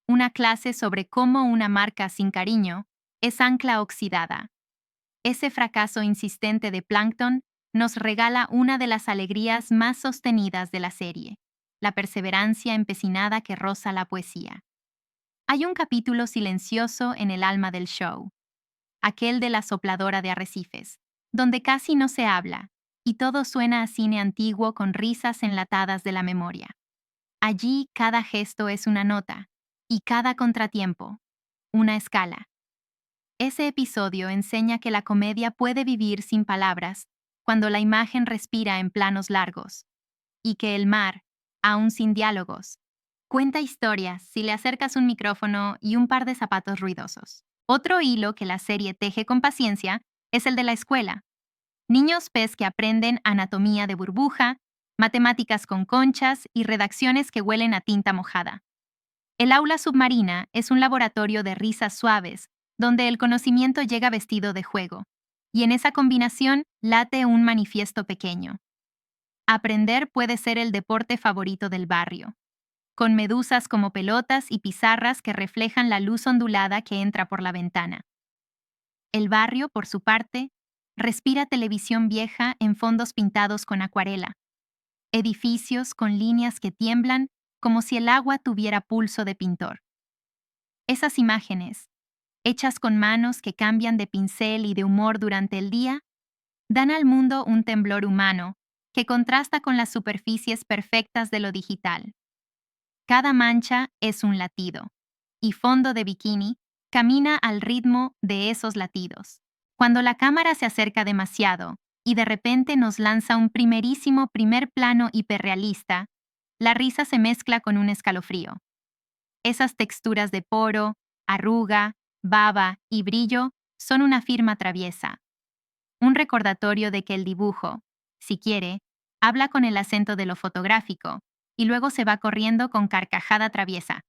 Una clase sobre cómo una marca sin cariño es ancla oxidada. Ese fracaso insistente de Plankton nos regala una de las alegrías más sostenidas de la serie, la perseverancia empecinada que roza la poesía. Hay un capítulo silencioso en el alma del show, aquel de la sopladora de arrecifes, donde casi no se habla, y todo suena a cine antiguo con risas enlatadas de la memoria. Allí cada gesto es una nota, y cada contratiempo, una escala. Ese episodio enseña que la comedia puede vivir sin palabras, cuando la imagen respira en planos largos, y que el mar, aún sin diálogos, cuenta historias si le acercas un micrófono y un par de zapatos ruidosos. Otro hilo que la serie teje con paciencia es el de la escuela. Niños pez que aprenden anatomía de burbuja, matemáticas con conchas y redacciones que huelen a tinta mojada. El aula submarina es un laboratorio de risas suaves, donde el conocimiento llega vestido de juego, y en esa combinación late un manifiesto pequeño. Aprender puede ser el deporte favorito del barrio, con medusas como pelotas y pizarras que reflejan la luz ondulada que entra por la ventana. El barrio, por su parte, respira televisión vieja en fondos pintados con acuarela, edificios con líneas que tiemblan como si el agua tuviera pulso de pintor. Esas imágenes, hechas con manos que cambian de pincel y de humor durante el día, dan al mundo un temblor humano que contrasta con las superficies perfectas de lo digital. Cada mancha es un latido, y Fondo de Bikini camina al ritmo de esos latidos. Cuando la cámara se acerca demasiado y de repente nos lanza un primerísimo primer plano hiperrealista, la risa se mezcla con un escalofrío. Esas texturas de poro, arruga, baba y brillo son una firma traviesa. Un recordatorio de que el dibujo, si quiere, habla con el acento de lo fotográfico y luego se va corriendo con carcajada traviesa.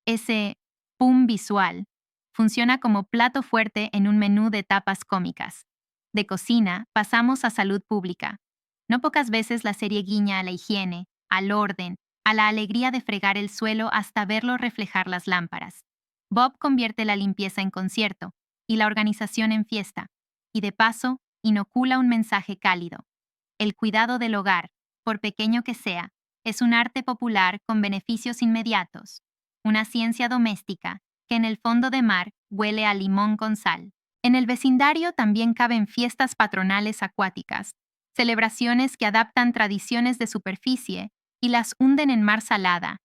Ese pum visual funciona como plato fuerte en un menú de tapas cómicas. De cocina pasamos a salud pública. No pocas veces la serie guiña a la higiene, al orden, a la alegría de fregar el suelo hasta verlo reflejar las lámparas. Bob convierte la limpieza en concierto y la organización en fiesta, y de paso inocula un mensaje cálido. El cuidado del hogar, por pequeño que sea, es un arte popular con beneficios inmediatos, una ciencia doméstica que en el fondo de mar huele a limón con sal. En el vecindario también caben fiestas patronales acuáticas, celebraciones que adaptan tradiciones de superficie y las hunden en mar salada,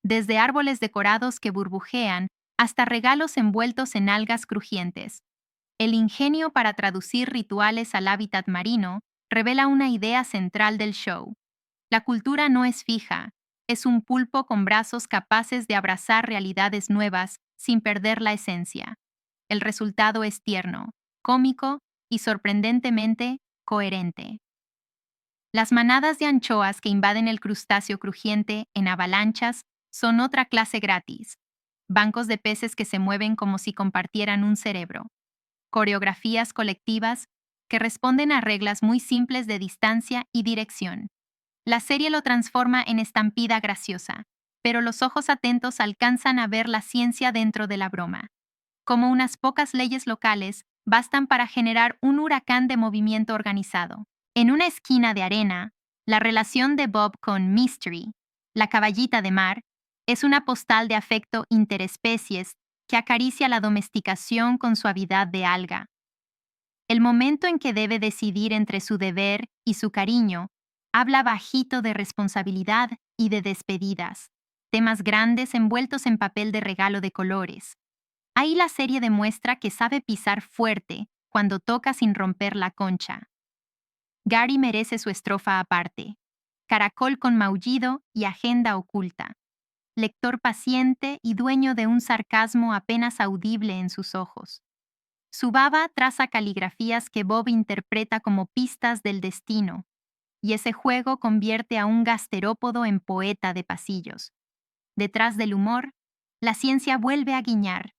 desde árboles decorados que burbujean hasta regalos envueltos en algas crujientes. El ingenio para traducir rituales al hábitat marino revela una idea central del show. La cultura no es fija, es un pulpo con brazos capaces de abrazar realidades nuevas sin perder la esencia. El resultado es tierno, cómico y sorprendentemente coherente. Las manadas de anchoas que invaden el crustáceo crujiente en avalanchas son otra clase gratis. Bancos de peces que se mueven como si compartieran un cerebro. Coreografías colectivas que responden a reglas muy simples de distancia y dirección. La serie lo transforma en estampida graciosa, pero los ojos atentos alcanzan a ver la ciencia dentro de la broma. Como unas pocas leyes locales bastan para generar un huracán de movimiento organizado. En una esquina de arena, la relación de Bob con Mystery, la caballita de mar, es una postal de afecto interespecies que acaricia la domesticación con suavidad de alga. El momento en que debe decidir entre su deber y su cariño, habla bajito de responsabilidad y de despedidas, temas grandes envueltos en papel de regalo de colores. Ahí la serie demuestra que sabe pisar fuerte cuando toca sin romper la concha. Gary merece su estrofa aparte. Caracol con maullido y agenda oculta. Lector paciente y dueño de un sarcasmo apenas audible en sus ojos. Su baba traza caligrafías que Bob interpreta como pistas del destino, y ese juego convierte a un gasterópodo en poeta de pasillos. Detrás del humor, la ciencia vuelve a guiñar.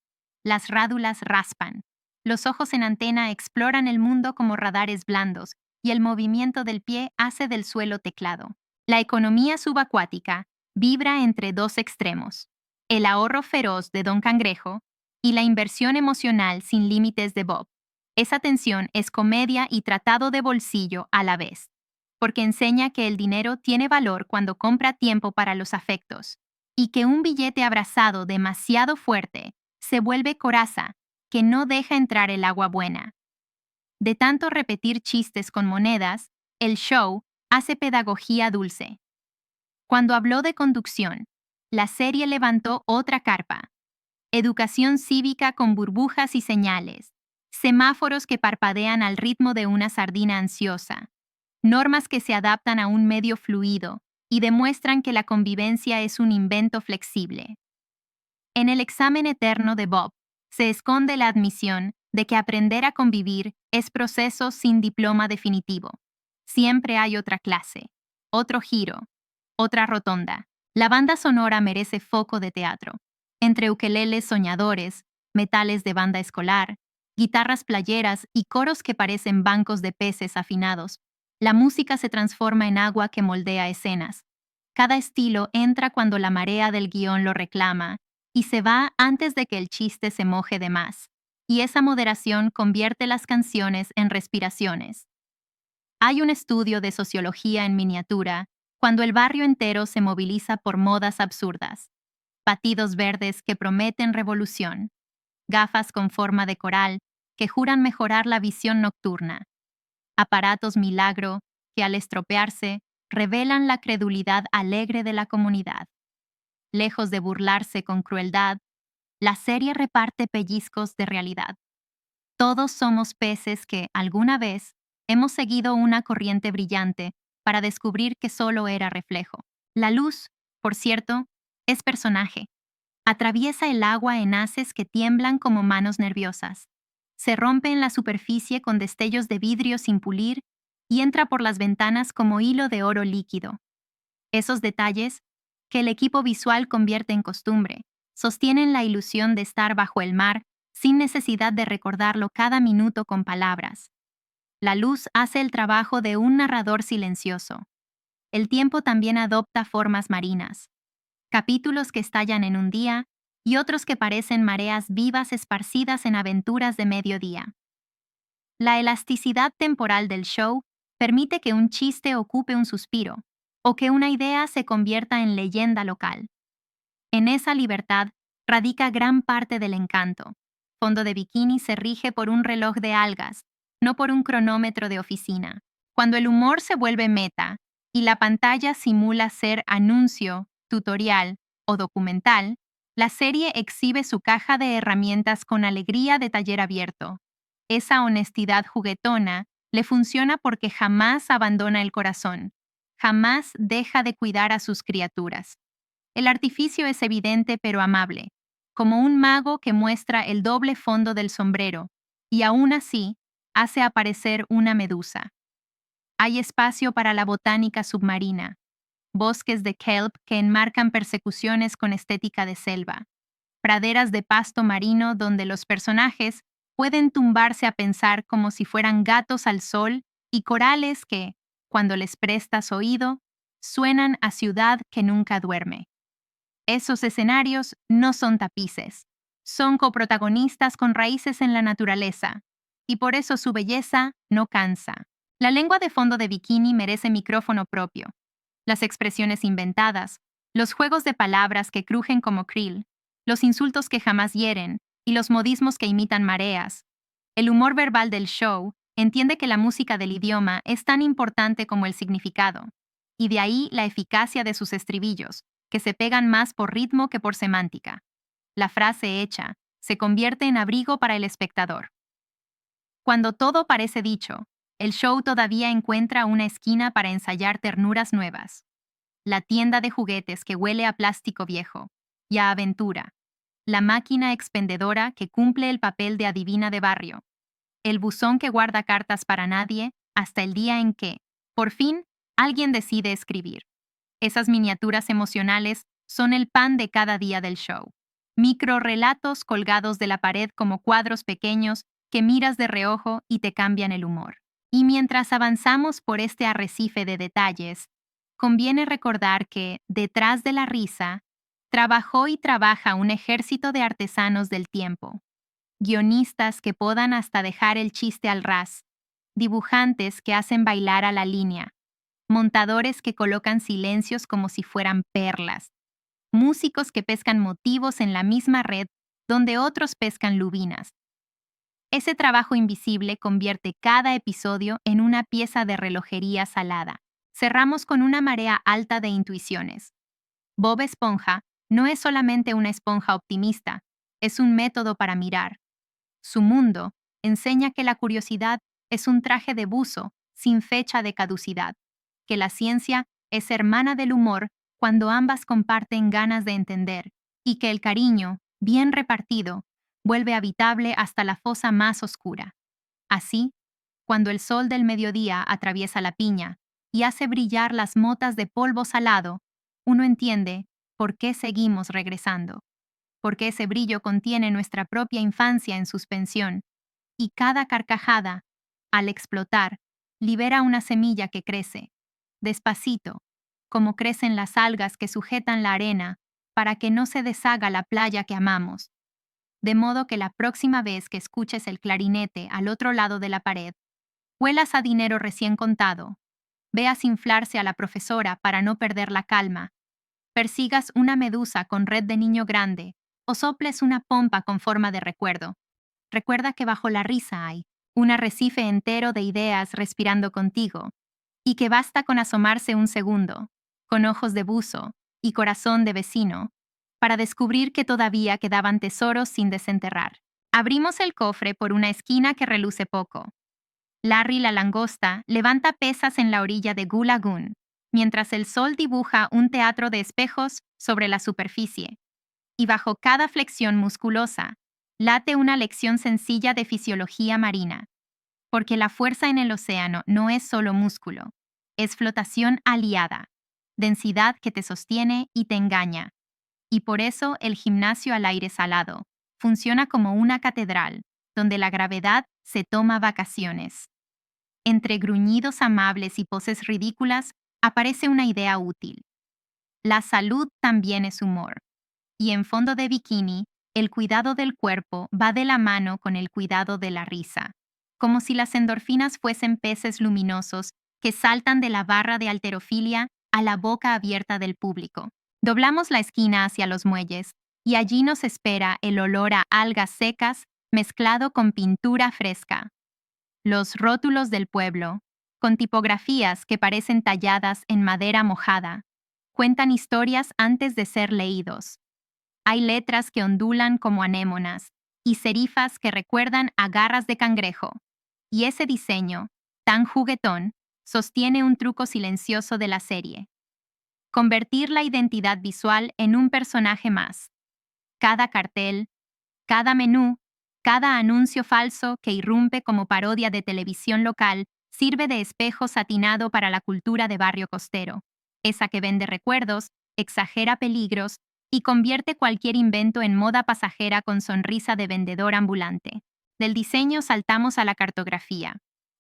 Las rádulas raspan. Los ojos en antena exploran el mundo como radares blandos, y el movimiento del pie hace del suelo teclado. La economía subacuática vibra entre dos extremos: el ahorro feroz de Don Cangrejo y la inversión emocional sin límites de Bob. Esa tensión es comedia y tratado de bolsillo a la vez, porque enseña que el dinero tiene valor cuando compra tiempo para los afectos, y que un billete abrazado demasiado fuerte se vuelve coraza que no deja entrar el agua buena. De tanto repetir chistes con monedas, el show hace pedagogía dulce. Cuando habló de conducción, la serie levantó otra carpa. Educación cívica con burbujas y señales. Semáforos que parpadean al ritmo de una sardina ansiosa. Normas que se adaptan a un medio fluido y demuestran que la convivencia es un invento flexible. En el examen eterno de Bob se esconde la admisión de que aprender a convivir es proceso sin diploma definitivo. Siempre hay otra clase, otro giro, otra rotonda. La banda sonora merece foco de teatro. Entre ukeleles soñadores, metales de banda escolar, guitarras playeras y coros que parecen bancos de peces afinados, la música se transforma en agua que moldea escenas. Cada estilo entra cuando la marea del guión lo reclama y se va antes de que el chiste se moje de más. Y esa moderación convierte las canciones en respiraciones. Hay un estudio de sociología en miniatura cuando el barrio entero se moviliza por modas absurdas. Batidos verdes que prometen revolución. Gafas con forma de coral que juran mejorar la visión nocturna. Aparatos milagro que al estropearse revelan la credulidad alegre de la comunidad. Lejos de burlarse con crueldad, la serie reparte pellizcos de realidad. Todos somos peces que, alguna vez, hemos seguido una corriente brillante para descubrir que solo era reflejo. La luz, por cierto, es personaje. Atraviesa el agua en haces que tiemblan como manos nerviosas. Se rompe en la superficie con destellos de vidrio sin pulir y entra por las ventanas como hilo de oro líquido. Esos detalles, que el equipo visual convierte en costumbre, sostienen la ilusión de estar bajo el mar sin necesidad de recordarlo cada minuto con palabras. La luz hace el trabajo de un narrador silencioso. El tiempo también adopta formas marinas. Capítulos que estallan en un día y otros que parecen mareas vivas esparcidas en aventuras de mediodía. La elasticidad temporal del show permite que un chiste ocupe un suspiro, o que una idea se convierta en leyenda local. En esa libertad radica gran parte del encanto. Fondo de Bikini se rige por un reloj de algas, no por un cronómetro de oficina. Cuando el humor se vuelve meta y la pantalla simula ser anuncio, tutorial o documental, la serie exhibe su caja de herramientas con alegría de taller abierto. Esa honestidad juguetona le funciona porque jamás abandona el corazón, jamás deja de cuidar a sus criaturas. El artificio es evidente pero amable, como un mago que muestra el doble fondo del sombrero y aún así hace aparecer una medusa. Hay espacio para la botánica submarina, bosques de kelp que enmarcan persecuciones con estética de selva, praderas de pasto marino donde los personajes pueden tumbarse a pensar como si fueran gatos al sol y corales que, cuando les prestas oído, suenan a ciudad que nunca duerme. Esos escenarios no son tapices, son coprotagonistas con raíces en la naturaleza, y por eso su belleza no cansa. La lengua de fondo de Bikini merece micrófono propio. Las expresiones inventadas, los juegos de palabras que crujen como krill, los insultos que jamás hieren y los modismos que imitan mareas. El humor verbal del show entiende que la música del idioma es tan importante como el significado, y de ahí la eficacia de sus estribillos, que se pegan más por ritmo que por semántica. La frase hecha se convierte en abrigo para el espectador. Cuando todo parece dicho, el show todavía encuentra una esquina para ensayar ternuras nuevas. La tienda de juguetes que huele a plástico viejo y a aventura. La máquina expendedora que cumple el papel de adivina de barrio. El buzón que guarda cartas para nadie hasta el día en que, por fin, alguien decide escribir. Esas miniaturas emocionales son el pan de cada día del show. Microrrelatos colgados de la pared como cuadros pequeños que miras de reojo y te cambian el humor. Y mientras avanzamos por este arrecife de detalles, conviene recordar que, detrás de la risa, trabajó y trabaja un ejército de artesanos del tiempo. Guionistas que podan hasta dejar el chiste al ras, dibujantes que hacen bailar a la línea, montadores que colocan silencios como si fueran perlas, músicos que pescan motivos en la misma red donde otros pescan lubinas. Ese trabajo invisible convierte cada episodio en una pieza de relojería salada. Cerramos con una marea alta de intuiciones. Bob Esponja no es solamente una esponja optimista, es un método para mirar. Su mundo enseña que la curiosidad es un traje de buzo sin fecha de caducidad, que la ciencia es hermana del humor cuando ambas comparten ganas de entender, y que el cariño, bien repartido, vuelve habitable hasta la fosa más oscura. Así, cuando el sol del mediodía atraviesa la piña y hace brillar las motas de polvo salado, uno entiende por qué seguimos regresando, porque ese brillo contiene nuestra propia infancia en suspensión, y cada carcajada, al explotar, libera una semilla que crece, despacito, como crecen las algas que sujetan la arena para que no se deshaga la playa que amamos. De modo que la próxima vez que escuches el clarinete al otro lado de la pared, huelas a dinero recién contado, veas inflarse a la profesora para no perder la calma, persigas una medusa con red de niño grande o soples una pompa con forma de recuerdo. Recuerda que bajo la risa hay un arrecife entero de ideas respirando contigo, y que basta con asomarse un segundo, con ojos de buzo y corazón de vecino, para descubrir que todavía quedaban tesoros sin desenterrar. Abrimos el cofre por una esquina que reluce poco. Larry la langosta levanta pesas en la orilla de Goo Lagoon, mientras el sol dibuja un teatro de espejos sobre la superficie. Y bajo cada flexión musculosa, late una lección sencilla de fisiología marina. Porque la fuerza en el océano no es solo músculo, es flotación aliada, densidad que te sostiene y te engaña. Y por eso el gimnasio al aire salado funciona como una catedral, donde la gravedad se toma vacaciones. Entre gruñidos amables y poses ridículas, aparece una idea útil. La salud también es humor. Y en fondo de bikini, el cuidado del cuerpo va de la mano con el cuidado de la risa, como si las endorfinas fuesen peces luminosos que saltan de la barra de halterofilia a la boca abierta del público. Doblamos la esquina hacia los muelles, y allí nos espera el olor a algas secas mezclado con pintura fresca. Los rótulos del pueblo, con tipografías que parecen talladas en madera mojada, cuentan historias antes de ser leídos. Hay letras que ondulan como anémonas y serifas que recuerdan a garras de cangrejo. Y ese diseño, tan juguetón, sostiene un truco silencioso de la serie. Convertir la identidad visual en un personaje más. Cada cartel, cada menú, cada anuncio falso que irrumpe como parodia de televisión local Sirve de espejo satinado para la cultura de barrio costero, esa que vende recuerdos, exagera peligros y convierte cualquier invento en moda pasajera con sonrisa de vendedor ambulante. Del diseño saltamos a la cartografía.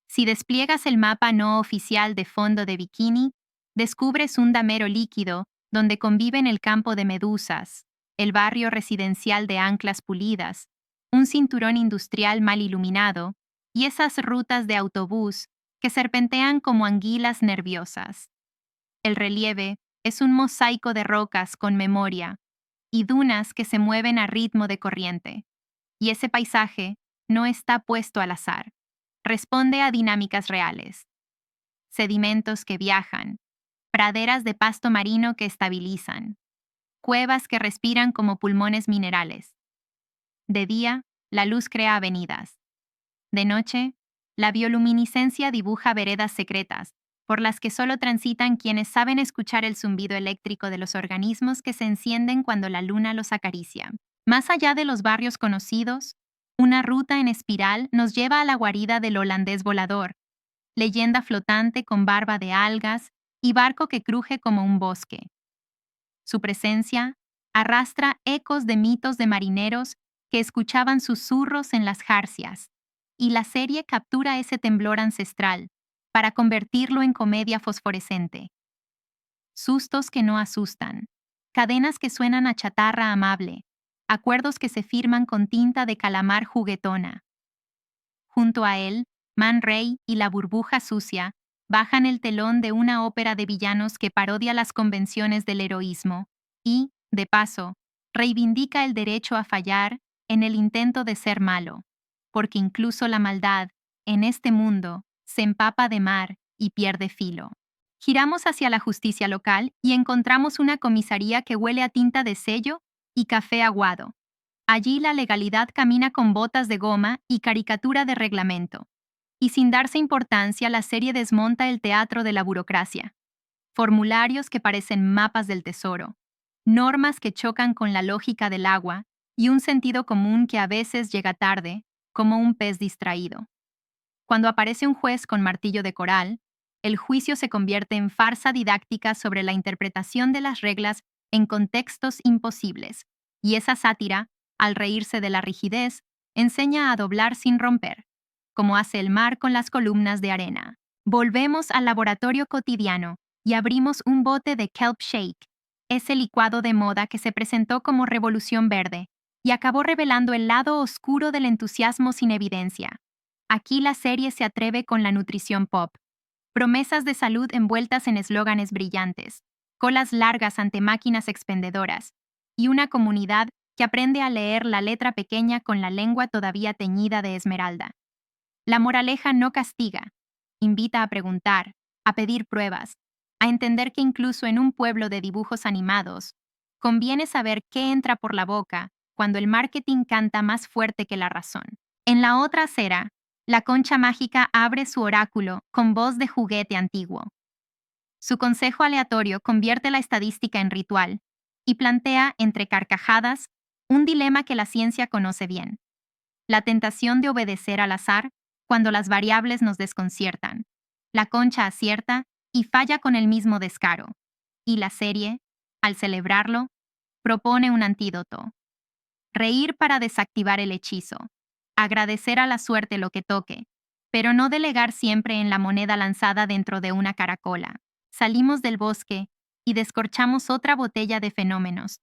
Si despliegas el mapa no oficial de fondo de Bikini, descubres un damero líquido donde conviven el campo de medusas, el barrio residencial de anclas pulidas, un cinturón industrial mal iluminado y esas rutas de autobús que serpentean como anguilas nerviosas. El relieve es un mosaico de rocas con memoria y dunas que se mueven a ritmo de corriente. Y ese paisaje no está puesto al azar. Responde a dinámicas reales. Sedimentos que viajan, praderas de pasto marino que estabilizan, cuevas que respiran como pulmones minerales. De día, la luz crea avenidas. De noche, la bioluminiscencia dibuja veredas secretas, por las que solo transitan quienes saben escuchar el zumbido eléctrico de los organismos que se encienden cuando la luna los acaricia. Más allá de los barrios conocidos, una ruta en espiral nos lleva a la guarida del holandés volador, leyenda flotante con barba de algas y barco que cruje como un bosque. Su presencia arrastra ecos de mitos de marineros que escuchaban susurros en las jarcias, y la serie captura ese temblor ancestral para convertirlo en comedia fosforescente. Sustos que no asustan, cadenas que suenan a chatarra amable, acuerdos que se firman con tinta de calamar juguetona. Junto a él, Man Ray y la burbuja sucia bajan el telón de una ópera de villanos que parodia las convenciones del heroísmo y, de paso, reivindica el derecho a fallar en el intento de ser malo, porque incluso la maldad, en este mundo, se empapa de mar y pierde filo. Giramos hacia la justicia local y encontramos una comisaría que huele a tinta de sello y café aguado. Allí la legalidad camina con botas de goma y caricatura de reglamento. Y sin darse importancia, la serie desmonta el teatro de la burocracia. Formularios que parecen mapas del tesoro, normas que chocan con la lógica del agua y un sentido común que a veces llega tarde, como un pez distraído. Cuando aparece un juez con martillo de coral, el juicio se convierte en farsa didáctica sobre la interpretación de las reglas en contextos imposibles, y esa sátira, al reírse de la rigidez, enseña a doblar sin romper, como hace el mar con las columnas de arena. Volvemos al laboratorio cotidiano y abrimos un bote de kelp shake, ese licuado de moda que se presentó como revolución verde y acabó revelando el lado oscuro del entusiasmo sin evidencia. Aquí la serie se atreve con la nutrición pop. Promesas de salud envueltas en eslóganes brillantes, colas largas ante máquinas expendedoras, y una comunidad que aprende a leer la letra pequeña con la lengua todavía teñida de esmeralda. La moraleja no castiga, invita a preguntar, a pedir pruebas, a entender que incluso en un pueblo de dibujos animados, conviene saber qué entra por la boca cuando el marketing canta más fuerte que la razón. En la otra acera, la concha mágica abre su oráculo con voz de juguete antiguo. Su consejo aleatorio convierte la estadística en ritual y plantea, entre carcajadas, un dilema que la ciencia conoce bien: la tentación de obedecer al azar cuando las variables nos desconciertan. La concha acierta y falla con el mismo descaro, y la serie, al celebrarlo, propone un antídoto: reír para desactivar el hechizo, agradecer a la suerte lo que toque, pero no delegar siempre en la moneda lanzada dentro de una caracola. Salimos del bosque y descorchamos otra botella de fenómenos: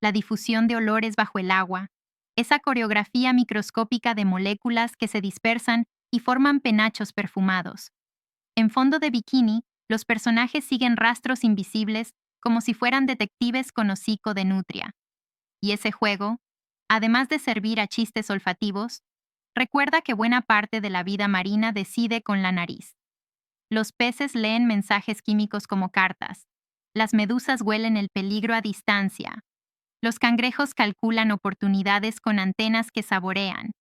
la difusión de olores bajo el agua, esa coreografía microscópica de moléculas que se dispersan y forman penachos perfumados. En fondo de Bikini, los personajes siguen rastros invisibles como si fueran detectives con hocico de nutria. Y ese juego, además de servir a chistes olfativos, recuerda que buena parte de la vida marina decide con la nariz. Los peces leen mensajes químicos como cartas. Las medusas huelen el peligro a distancia. Los cangrejos calculan oportunidades con antenas que saborean.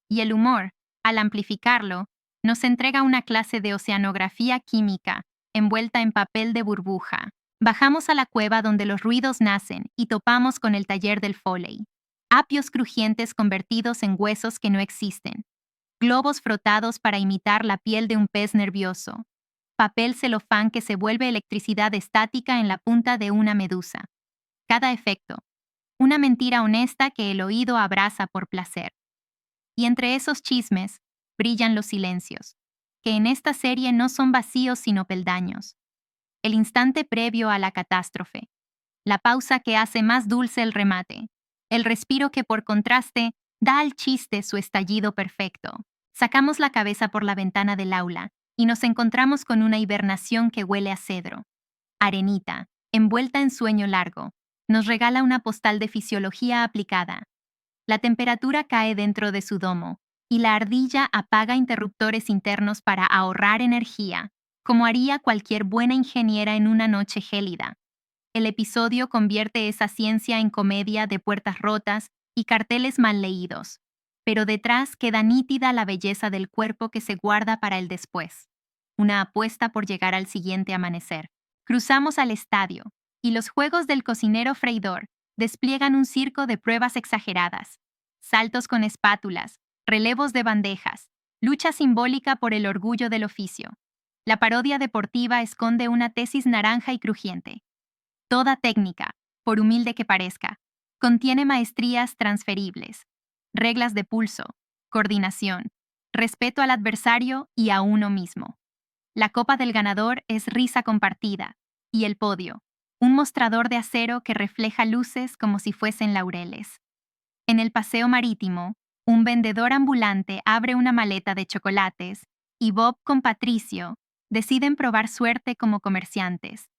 Y el humor, al amplificarlo, nos entrega una clase de oceanografía química, envuelta en papel de burbuja. Bajamos a la cueva donde los ruidos nacen y topamos con el taller del Foley. Apios crujientes convertidos en huesos que no existen. globos frotados para imitar la piel de un pez nervioso, papel celofán que se vuelve electricidad estática en la punta de una medusa. Cada efecto, una mentira honesta que el oído abraza por placer. Y entre esos chismes, brillan los silencios, que en esta serie no son vacíos sino peldaños. El instante previo a la catástrofe, la pausa que hace más dulce el remate, el respiro que por contraste da al chiste su estallido perfecto. Sacamos la cabeza por la ventana del aula y nos encontramos con una hibernación que huele a cedro. Arenita, envuelta en sueño largo, nos regala una postal de fisiología aplicada. La temperatura cae dentro de su domo y la ardilla apaga interruptores internos para ahorrar energía, como haría cualquier buena ingeniera en una noche gélida. El episodio convierte esa ciencia en comedia de puertas rotas y carteles mal leídos, pero detrás queda nítida la belleza del cuerpo que se guarda para el después. Una apuesta por llegar al siguiente amanecer. Cruzamos al estadio, y los juegos del cocinero freidor despliegan un circo de pruebas exageradas. Saltos con espátulas, relevos de bandejas, lucha simbólica por el orgullo del oficio. La parodia deportiva esconde una tesis naranja y crujiente. Toda técnica, por humilde que parezca, contiene maestrías transferibles, reglas de pulso, coordinación, respeto al adversario y a uno mismo. La copa del ganador es risa compartida, y el podio, un mostrador de acero que refleja luces como si fuesen laureles. En el paseo marítimo, un vendedor ambulante abre una maleta de chocolates y Bob con Patricio deciden probar suerte como comerciantes.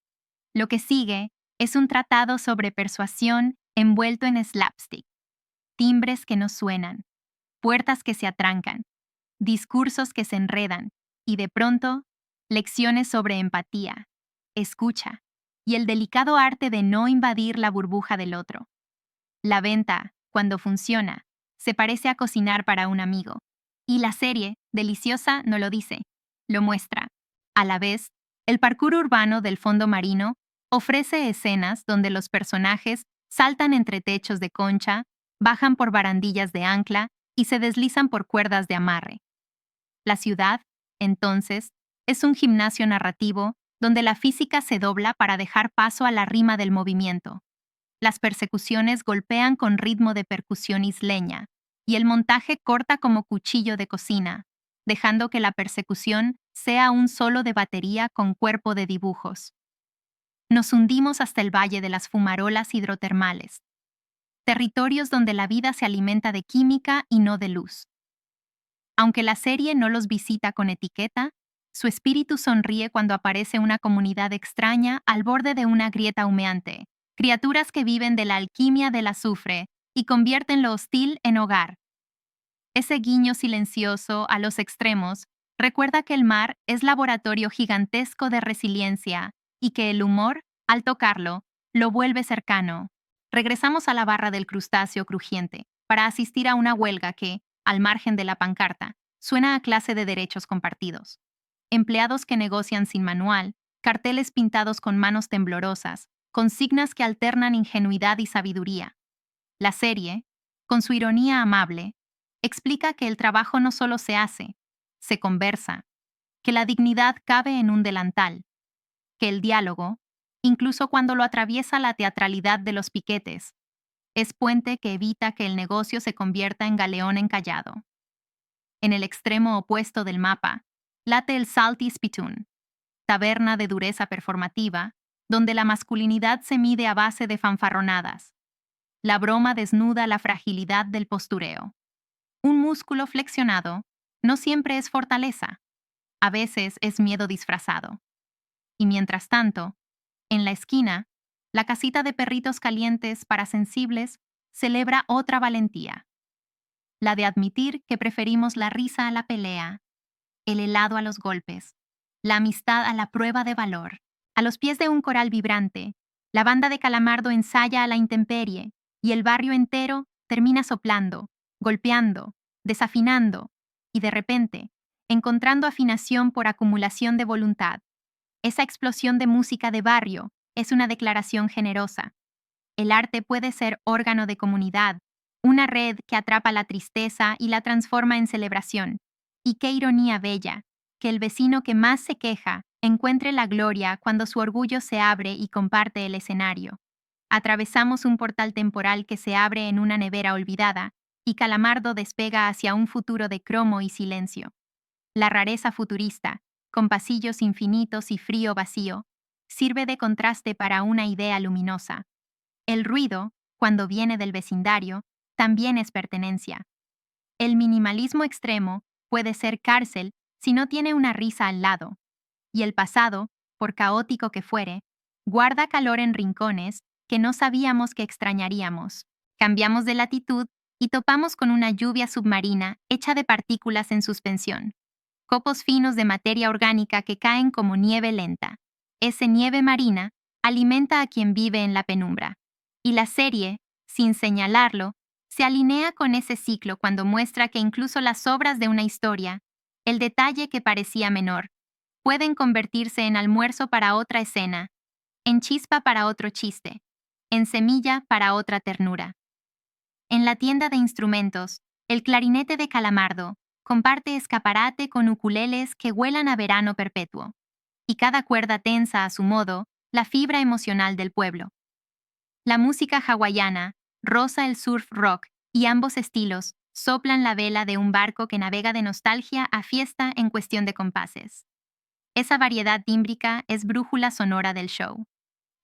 Lo que sigue es un tratado sobre persuasión envuelto en slapstick. Timbres que no suenan, puertas que se atrancan, discursos que se enredan y de pronto, lecciones sobre empatía, escucha y el delicado arte de no invadir la burbuja del otro. La venta, cuando funciona, se parece a cocinar para un amigo. Y la serie, deliciosa, no lo dice, lo muestra. A la vez, el parkour urbano del fondo marino ofrece escenas donde los personajes saltan entre techos de concha, bajan por barandillas de ancla y se deslizan por cuerdas de amarre. La ciudad, entonces, es un gimnasio narrativo donde la física se dobla para dejar paso a la rima del movimiento. Las persecuciones golpean con ritmo de percusión isleña, y el montaje corta como cuchillo de cocina, dejando que la persecución sea un solo de batería con cuerpo de dibujos. Nos hundimos hasta el valle de las fumarolas hidrotermales, territorios donde la vida se alimenta de química y no de luz. Aunque la serie no los visita con etiqueta, su espíritu sonríe cuando aparece una comunidad extraña al borde de una grieta humeante, criaturas que viven de la alquimia del azufre y convierten lo hostil en hogar. Ese guiño silencioso a los extremos recuerda que el mar es laboratorio gigantesco de resiliencia y que el humor, al tocarlo, lo vuelve cercano. Regresamos a la barra del crustáceo crujiente para asistir a una huelga que, al margen de la pancarta, suena a clase de derechos compartidos. Empleados que negocian sin manual, carteles pintados con manos temblorosas, consignas que alternan ingenuidad y sabiduría. La serie, con su ironía amable, explica que el trabajo no solo se hace, se conversa, que la dignidad cabe en un delantal, que el diálogo, incluso cuando lo atraviesa la teatralidad de los piquetes, es puente que evita que el negocio se convierta en galeón encallado. En el extremo opuesto del mapa, late el Salty Spittoon, taberna de dureza performativa, donde la masculinidad se mide a base de fanfarronadas. La broma desnuda la fragilidad del postureo. Un músculo flexionado no siempre es fortaleza, a veces es miedo disfrazado. Y mientras tanto, en la esquina, la casita de perritos calientes para sensibles celebra otra valentía, la de admitir que preferimos la risa a la pelea, el helado a los golpes, la amistad a la prueba de valor. A los pies de un coral vibrante, la banda de Calamardo ensaya a la intemperie y el barrio entero termina soplando, golpeando, desafinando y de repente, encontrando afinación por acumulación de voluntad. Esa explosión de música de barrio es una declaración generosa. El arte puede ser órgano de comunidad, una red que atrapa la tristeza y la transforma en celebración. Y qué ironía bella, que el vecino que más se queja encuentre la gloria cuando su orgullo se abre y comparte el escenario. Atravesamos un portal temporal que se abre en una nevera olvidada, y Calamardo despega hacia un futuro de cromo y silencio. La rareza futurista, con pasillos infinitos y frío vacío, sirve de contraste para una idea luminosa. El ruido, cuando viene del vecindario, también es pertenencia. El minimalismo extremo puede ser cárcel si no tiene una risa al lado, y el pasado, por caótico que fuere, guarda calor en rincones que no sabíamos que extrañaríamos. Cambiamos de latitud y topamos con una lluvia submarina hecha de partículas en suspensión, copos finos de materia orgánica que caen como nieve lenta. Ese nieve marina alimenta a quien vive en la penumbra. Y la serie, sin señalarlo, se alinea con ese ciclo cuando muestra que incluso las obras de una historia, el detalle que parecía menor, pueden convertirse en almuerzo para otra escena, en chispa para otro chiste, en semilla para otra ternura. En la tienda de instrumentos, el clarinete de Calamardo comparte escaparate con ukuleles que huelan a verano perpetuo, y cada cuerda tensa a su modo la fibra emocional del pueblo. La música hawaiana roza el surf rock y ambos estilos soplan la vela de un barco que navega de nostalgia a fiesta en cuestión de compases. Esa variedad tímbrica es brújula sonora del show,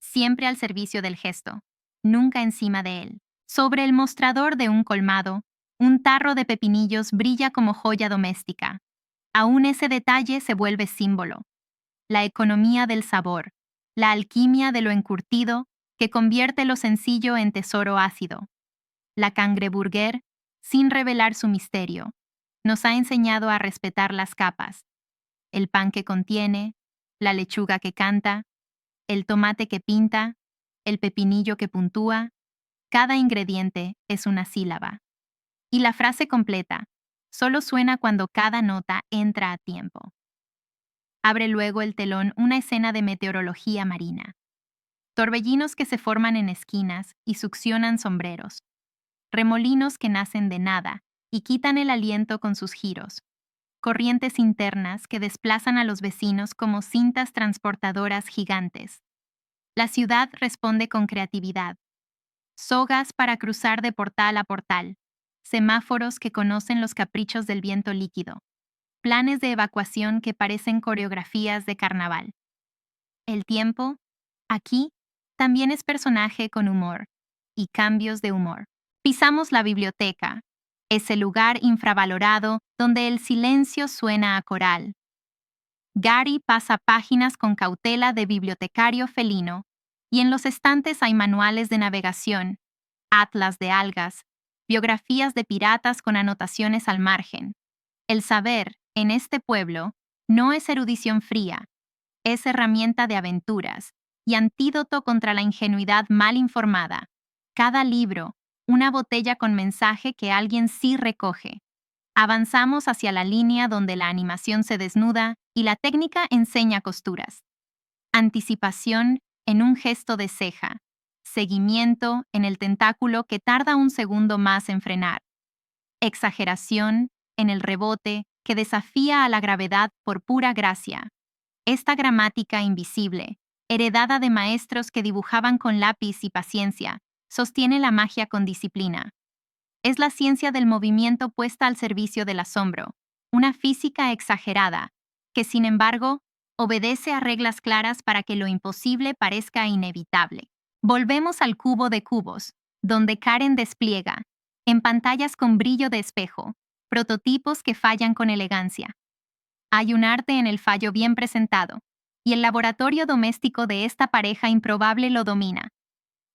siempre al servicio del gesto, nunca encima de él. Sobre el mostrador de un colmado, un tarro de pepinillos brilla como joya doméstica. Aún ese detalle se vuelve símbolo. La economía del sabor, la alquimia de lo encurtido que convierte lo sencillo en tesoro ácido. La cangreburger, sin revelar su misterio, nos ha enseñado a respetar las capas. El pan que contiene, la lechuga que canta, el tomate que pinta, el pepinillo que puntúa. Cada ingrediente es una sílaba. Y la frase completa solo suena cuando cada nota entra a tiempo. Abre luego el telón una escena de meteorología marina. Torbellinos que se forman en esquinas y succionan sombreros. Remolinos que nacen de nada y quitan el aliento con sus giros. Corrientes internas que desplazan a los vecinos como cintas transportadoras gigantes. La ciudad responde con creatividad. Sogas para cruzar de portal a portal. Semáforos que conocen los caprichos del viento líquido. Planes de evacuación que parecen coreografías de carnaval. El tiempo, aquí, también es personaje con humor y cambios de humor. Pisamos la biblioteca, ese lugar infravalorado donde el silencio suena a coral. Gary pasa páginas con cautela de bibliotecario felino, y en los estantes hay manuales de navegación, atlas de algas, biografías de piratas con anotaciones al margen. El saber, en este pueblo, no es erudición fría, es herramienta de aventuras y antídoto contra la ingenuidad mal informada. Cada libro, una botella con mensaje que alguien sí recoge. Avanzamos hacia la línea donde la animación se desnuda y la técnica enseña costuras. Anticipación en un gesto de ceja. Seguimiento en el tentáculo que tarda un segundo más en frenar. Exageración en el rebote que desafía a la gravedad por pura gracia. Esta gramática invisible, heredada de maestros que dibujaban con lápiz y paciencia, sostiene la magia con disciplina. Es la ciencia del movimiento puesta al servicio del asombro, una física exagerada, que sin embargo, obedece a reglas claras para que lo imposible parezca inevitable. Volvemos al cubo de cubos, donde Karen despliega, en pantallas con brillo de espejo, prototipos que fallan con elegancia. Hay un arte en el fallo bien presentado, y el laboratorio doméstico de esta pareja improbable lo domina.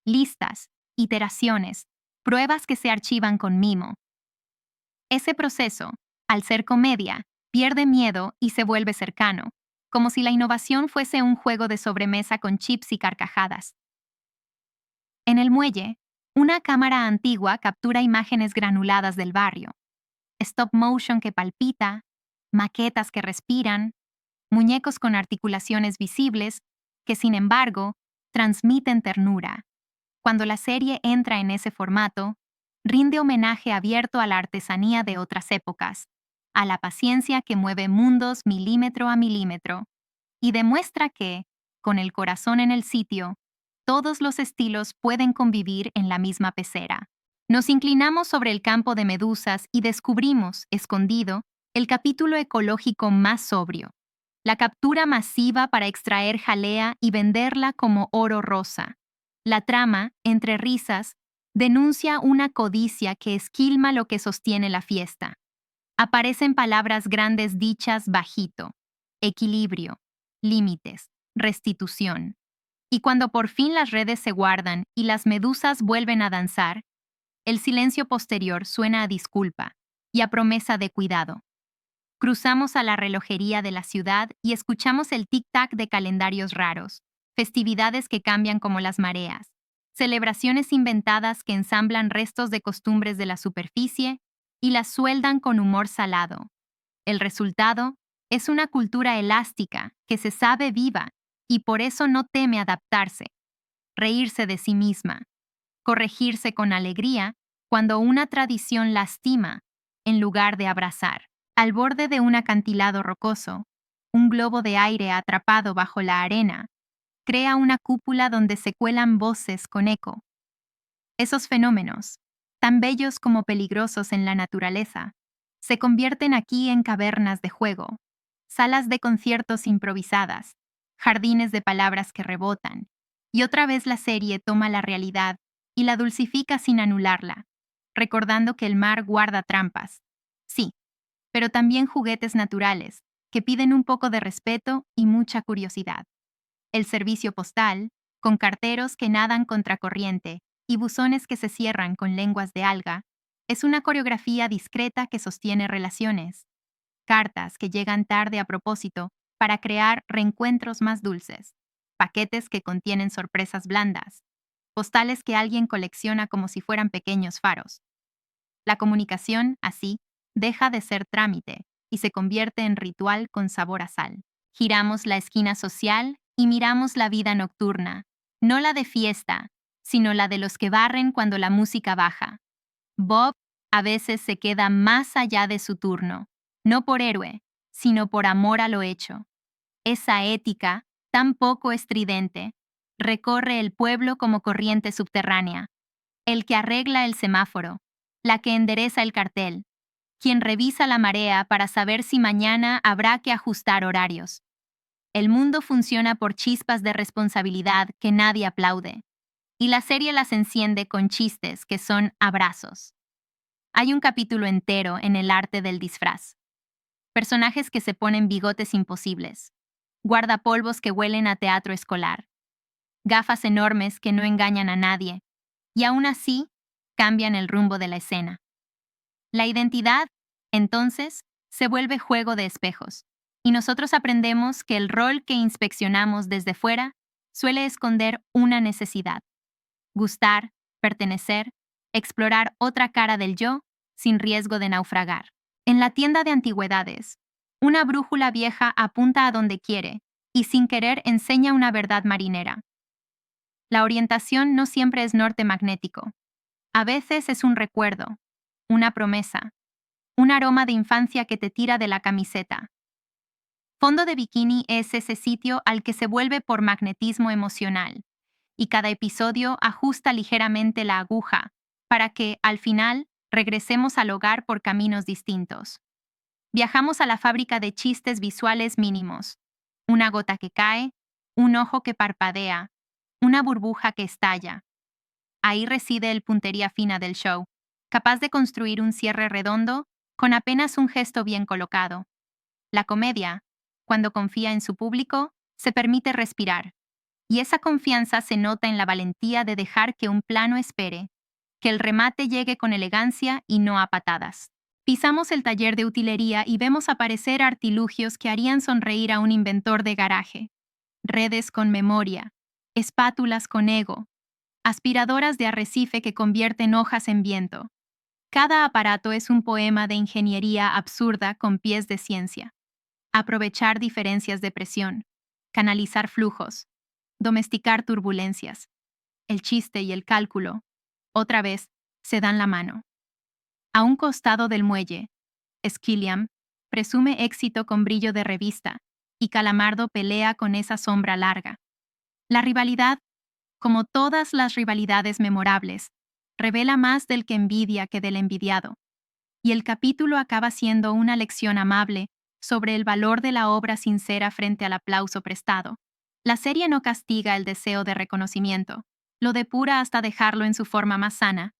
Listas, iteraciones, pruebas que se archivan con mimo. Ese proceso, al ser comedia, pierde miedo y se vuelve cercano, como si la innovación fuese un juego de sobremesa con chips y carcajadas. En el muelle, una cámara antigua captura imágenes granuladas del barrio. Stop motion que palpita, maquetas que respiran, muñecos con articulaciones visibles que, sin embargo, transmiten ternura. Cuando la serie entra en ese formato, rinde homenaje abierto a la artesanía de otras épocas, a la paciencia que mueve mundos milímetro a milímetro, y demuestra que, con el corazón en el sitio, todos los estilos pueden convivir en la misma pecera. Nos inclinamos sobre el campo de medusas y descubrimos, escondido, el capítulo ecológico más sobrio: la captura masiva para extraer jalea y venderla como oro rosa. La trama, entre risas, denuncia una codicia que esquilma lo que sostiene la fiesta. Aparecen palabras grandes dichas bajito: equilibrio, límites, restitución. Y cuando por fin las redes se guardan y las medusas vuelven a danzar, el silencio posterior suena a disculpa y a promesa de cuidado. Cruzamos a la relojería de la ciudad y escuchamos el tic-tac de calendarios raros, festividades que cambian como las mareas, celebraciones inventadas que ensamblan restos de costumbres de la superficie y las sueldan con humor salado. El resultado es una cultura elástica que se sabe viva y por eso no teme adaptarse, reírse de sí misma, corregirse con alegría cuando una tradición lastima en lugar de abrazar. Al borde de un acantilado rocoso, un globo de aire atrapado bajo la arena crea una cúpula donde se cuelan voces con eco. Esos fenómenos, tan bellos como peligrosos en la naturaleza, se convierten aquí en cavernas de juego, salas de conciertos improvisadas, jardines de palabras que rebotan, y otra vez la serie toma la realidad y la dulcifica sin anularla, recordando que el mar guarda trampas. Sí, pero también juguetes naturales, que piden un poco de respeto y mucha curiosidad. El servicio postal, con carteros que nadan contracorriente y buzones que se cierran con lenguas de alga, es una coreografía discreta que sostiene relaciones. Cartas que llegan tarde a propósito para crear reencuentros más dulces. Paquetes que contienen sorpresas blandas. Postales que alguien colecciona como si fueran pequeños faros. La comunicación, así, deja de ser trámite y se convierte en ritual con sabor a sal. Giramos la esquina social y miramos la vida nocturna, no la de fiesta, sino la de los que barren cuando la música baja. Bob a veces se queda más allá de su turno, no por héroe, sino por amor a lo hecho. Esa ética, tan poco estridente, recorre el pueblo como corriente subterránea. El que arregla el semáforo, la que endereza el cartel, quien revisa la marea para saber si mañana habrá que ajustar horarios. El mundo funciona por chispas de responsabilidad que nadie aplaude, y la serie las enciende con chistes que son abrazos. Hay un capítulo entero en el arte del disfraz. Personajes que se ponen bigotes imposibles, guardapolvos que huelen a teatro escolar, gafas enormes que no engañan a nadie, y aún así cambian el rumbo de la escena. La identidad, entonces, se vuelve juego de espejos, y nosotros aprendemos que el rol que inspeccionamos desde fuera suele esconder una necesidad: gustar, pertenecer, explorar otra cara del yo sin riesgo de naufragar. En la tienda de antigüedades, una brújula vieja apunta a donde quiere y sin querer enseña una verdad marinera. La orientación no siempre es norte magnético. A veces es un recuerdo, una promesa, un aroma de infancia que te tira de la camiseta. Fondo de Bikini es ese sitio al que se vuelve por magnetismo emocional, y cada episodio ajusta ligeramente la aguja para que, al final, regresemos al hogar por caminos distintos. Viajamos a la fábrica de chistes visuales mínimos: una gota que cae, un ojo que parpadea, una burbuja que estalla. Ahí reside el puntería fina del show, capaz de construir un cierre redondo con apenas un gesto bien colocado. La comedia, cuando confía en su público, se permite respirar, y esa confianza se nota en la valentía de dejar que un plano espere, que el remate llegue con elegancia y no a patadas. Pisamos el taller de utilería y vemos aparecer artilugios que harían sonreír a un inventor de garaje. Redes con memoria, espátulas con ego, aspiradoras de arrecife que convierten hojas en viento. Cada aparato es un poema de ingeniería absurda con pies de ciencia. Aprovechar diferencias de presión, canalizar flujos, domesticar turbulencias. El chiste y el cálculo, otra vez, se dan la mano. A un costado del muelle, Skilliam, presume éxito con brillo de revista, y Calamardo pelea con esa sombra larga. La rivalidad, como todas las rivalidades memorables, revela más del que envidia que del envidiado, y el capítulo acaba siendo una lección amable sobre el valor de la obra sincera frente al aplauso prestado. La serie no castiga el deseo de reconocimiento, lo depura hasta dejarlo en su forma más sana,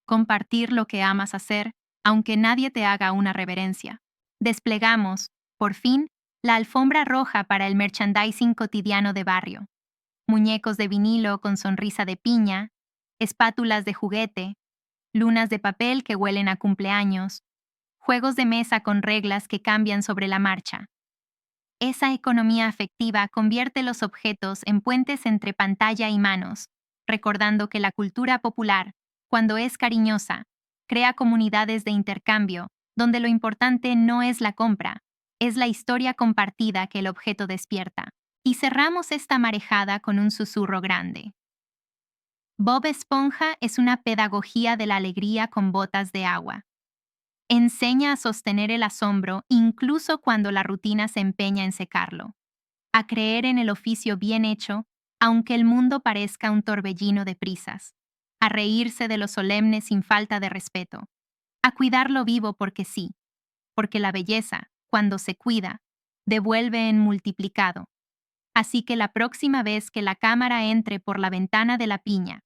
compartir lo que amas hacer, aunque nadie te haga una reverencia. Desplegamos, por fin, la alfombra roja para el merchandising cotidiano de barrio. Muñecos de vinilo con sonrisa de piña, espátulas de juguete, lunas de papel que huelen a cumpleaños, juegos de mesa con reglas que cambian sobre la marcha. Esa economía afectiva convierte los objetos en puentes entre pantalla y manos, recordando que la cultura popular, cuando es cariñosa, crea comunidades de intercambio, donde lo importante no es la compra, es la historia compartida que el objeto despierta. Y cerramos esta marejada con un susurro grande. Bob Esponja es una pedagogía de la alegría con botas de agua. Enseña a sostener el asombro incluso cuando la rutina se empeña en secarlo. A creer en el oficio bien hecho, aunque el mundo parezca un torbellino de prisas. A reírse de lo solemne sin falta de respeto. A cuidarlo vivo porque sí. Porque la belleza, cuando se cuida, devuelve en multiplicado. Así que la próxima vez que la cámara entre por la ventana de la piña,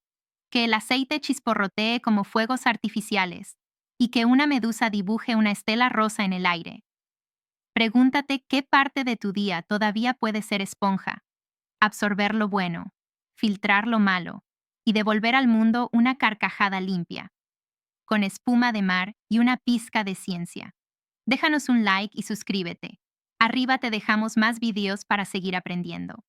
que el aceite chisporrotee como fuegos artificiales y que una medusa dibuje una estela rosa en el aire, pregúntate qué parte de tu día todavía puede ser esponja, absorber lo bueno, filtrar lo malo y devolver al mundo una carcajada limpia, con espuma de mar y una pizca de ciencia. Déjanos un like y suscríbete. Arriba te dejamos más videos para seguir aprendiendo.